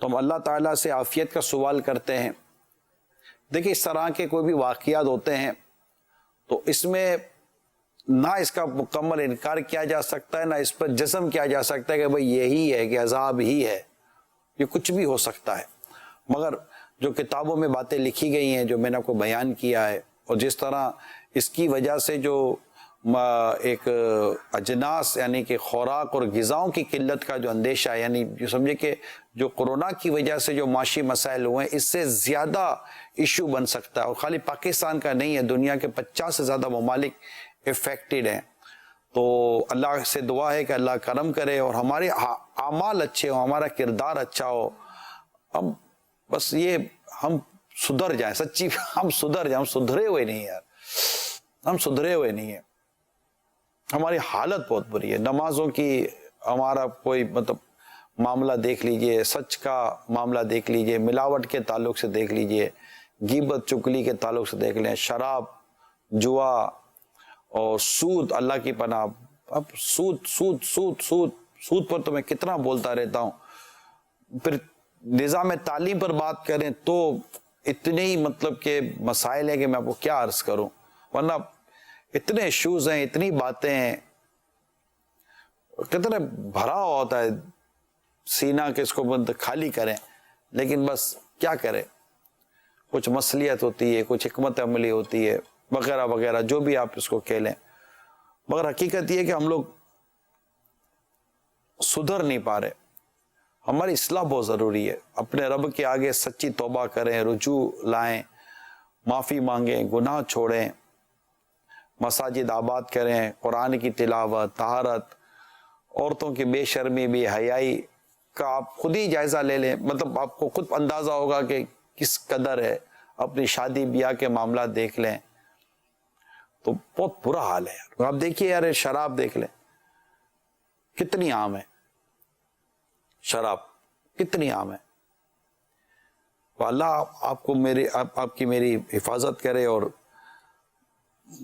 تو ہم اللہ تعالیٰ سے عافیت کا سوال کرتے ہیں. دیکھیں اس طرح کے کوئی بھی واقعات ہوتے ہیں تو اس میں نہ اس کا مکمل انکار کیا جا سکتا ہے، نہ اس پر جزم کیا جا سکتا ہے کہ بھئی یہی ہے کہ عذاب ہی ہے. یہ کچھ بھی ہو سکتا ہے، مگر جو کتابوں میں باتیں لکھی گئی ہیں جو میں نے آپ کو بیان کیا ہے، اور جس طرح اس کی وجہ سے جو ایک اجناس یعنی کہ خوراک اور غذاؤں کی قلت کا جو اندیشہ ہے، یعنی جو سمجھے کہ جو کورونا کی وجہ سے جو معاشی مسائل ہوئے ہیں اس سے زیادہ ایشو بن سکتا ہے، اور خالی پاکستان کا نہیں ہے، دنیا کے 50 سے زیادہ ممالک افیکٹڈ ہیں. تو اللہ سے دعا ہے کہ اللہ کرم کرے اور ہمارے اعمال اچھے ہوں، ہمارا کردار اچھا ہو. ہم بس یہ ہم سدھر جائیں، سچی ہم سدھر جائیں. ہم سدھرے ہوئے نہیں یار، ہم سدھرے ہوئے نہیں ہیں. ہماری حالت بہت بری ہے. نمازوں کی ہمارا کوئی مطلب معاملہ دیکھ لیجئے، سچ کا معاملہ دیکھ لیجئے، ملاوٹ کے تعلق سے دیکھ لیجئے، غیبت چگلی کے تعلق سے دیکھ لیں، شراب، جوا اور سود، اللہ کی پناہ. اب سود سود سود سود سود پر تو میں کتنا بولتا رہتا ہوں. پھر نظام تعلیم پر بات کریں تو اتنے ہی مطلب کہ مسائل ہیں کہ میں آپ کو کیا عرض کروں، ورنہ اتنے ایشوز ہیں، اتنی باتیں ہیں، کتنے بھرا ہوتا ہے سینہ کہ اس کو بند خالی کریں. لیکن بس کیا کریں، کچھ مصلیت ہوتی ہے، کچھ حکمت عملی ہوتی ہے وغیرہ وغیرہ، جو بھی آپ اس کو کہہ لیں. مگر حقیقت یہ ہے کہ ہم لوگ سدھر نہیں پا رہے. ہماری اصلاح بہت ضروری ہے. اپنے رب کے آگے سچی توبہ کریں، رجوع لائیں، معافی مانگیں، گناہ چھوڑیں، مساجد آباد کریں، قرآن کی تلاوت، طہارت، عورتوں کی بے شرمی بے حیائی کا آپ خود ہی جائزہ لے لیں. مطلب آپ کو خود اندازہ ہوگا کہ کس قدر ہے. اپنی شادی بیاہ کے معاملات دیکھ لیں تو بہت برا حال ہے یار. آپ دیکھیے یار، شراب دیکھ لیں کتنی عام ہے، شراب کتنی عام ہے. اللہ آپ کو آپ کی میری حفاظت کرے. اور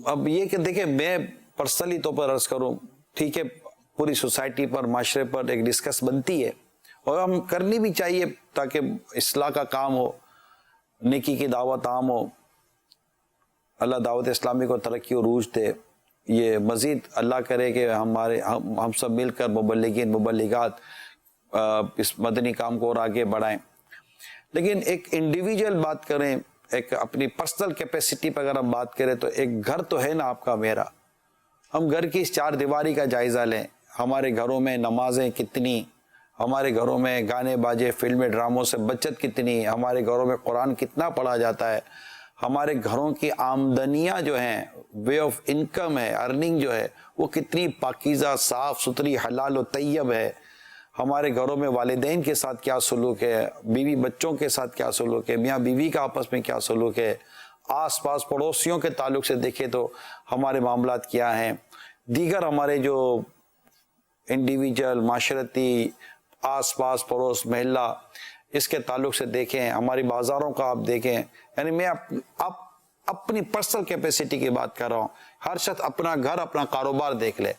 اب یہ کہ دیکھیں میں پرسنلی طور پر عرض کروں، ٹھیک ہے پوری سوسائٹی پر، معاشرے پر ایک ڈسکس بنتی ہے اور ہم کرنی بھی چاہیے تاکہ اصلاح کا کام ہو، نیکی کی دعوت عام ہو. اللہ دعوت اسلامی کو ترقی و عروج دے. یہ مزید اللہ کرے کہ ہم سب مل کر مبلغین مبلغات اس مدنی کام کو اور آگے بڑھائیں. لیکن ایک انڈیویجول بات کریں، ایک اپنی پرسنل کیپیسٹی پر اگر ہم بات کریں تو ایک گھر تو ہے نا آپ کا میرا. ہم گھر کی اس 4 دیواری کا جائزہ لیں. ہمارے گھروں میں نمازیں کتنی، ہمارے گھروں میں گانے باجے فلمیں ڈراموں سے بچت کتنی، ہمارے گھروں میں قرآن کتنا پڑھا جاتا ہے، ہمارے گھروں کی آمدنیاں جو ہیں، وے آف انکم ہے، ارننگ جو ہے وہ کتنی پاکیزہ صاف ستھری حلال و طیب ہے. ہمارے گھروں میں والدین کے ساتھ کیا سلوک ہے، بیوی بچوں کے ساتھ کیا سلوک ہے، میاں بیوی کا آپس میں کیا سلوک ہے، آس پاس پڑوسیوں کے تعلق سے دیکھیں تو ہمارے معاملات کیا ہیں، دیگر ہمارے جو انڈیویجول معاشرتی آس پاس پڑوس محلہ اس کے تعلق سے دیکھیں، ہماری بازاروں کا آپ دیکھیں. یعنی میں اپنی پرسنل کیپیسٹی کی بات کر رہا ہوں. ہر شخص اپنا گھر اپنا کاروبار دیکھ لے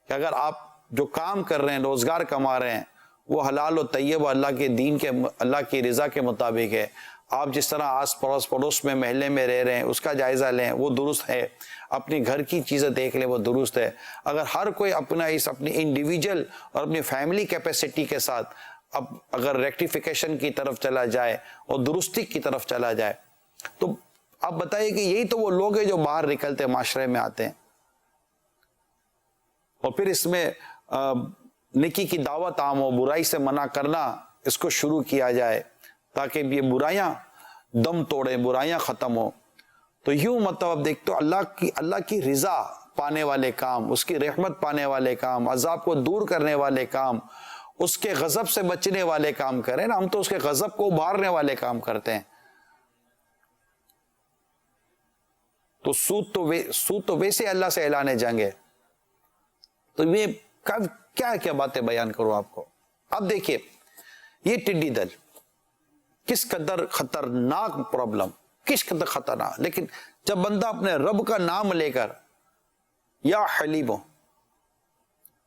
کہ اگر آپ جو کام کر رہے ہیں، روزگار کما رہے ہیں، وہ حلال و طیب اللہ کے دین کے، اللہ کی رضا کے مطابق ہے. آپ جس طرح آس پڑوس میں محلے میں رہ رہے ہیں اس کا جائزہ لیں، وہ درست ہے. اپنی گھر کی چیزیں دیکھ لیں، وہ درست ہے. اگر ہر کوئی اپنی انڈیویجول اور اپنی فیملی کیپیسٹی کے ساتھ اب اگر ریکٹیفیکیشن کی طرف چلا جائے اور درستی کی طرف چلا جائے تو آپ بتائیے کہ یہی تو وہ لوگ ہیں جو باہر نکلتے معاشرے میں آتے ہیں. اور پھر اس میں نیکی کی دعوت عام ہو، برائی سے منع کرنا اس کو شروع کیا جائے تاکہ یہ برائیاں دم توڑیں، برائیاں ختم ہو. تو یوں مطلب اب دیکھ تو اللہ کی رضا پانے والے کام، اس کی رحمت پانے والے کام، عذاب کو دور کرنے والے کام، اس کے غضب سے بچنے والے کام کریں نا. ہم تو اس کے غضب کو ابھارنے والے کام کرتے ہیں. تو سود تو ویسے اللہ سے اعلان جنگ ہے. تو یہ کیا باتیں بیان کروں آپ کو. اب دیکھیے یہ ٹڈی دل کس قدر خطرناک پرابلم، کس قدر خطرناک. لیکن جب بندہ اپنے رب کا نام لے کر یا حلیم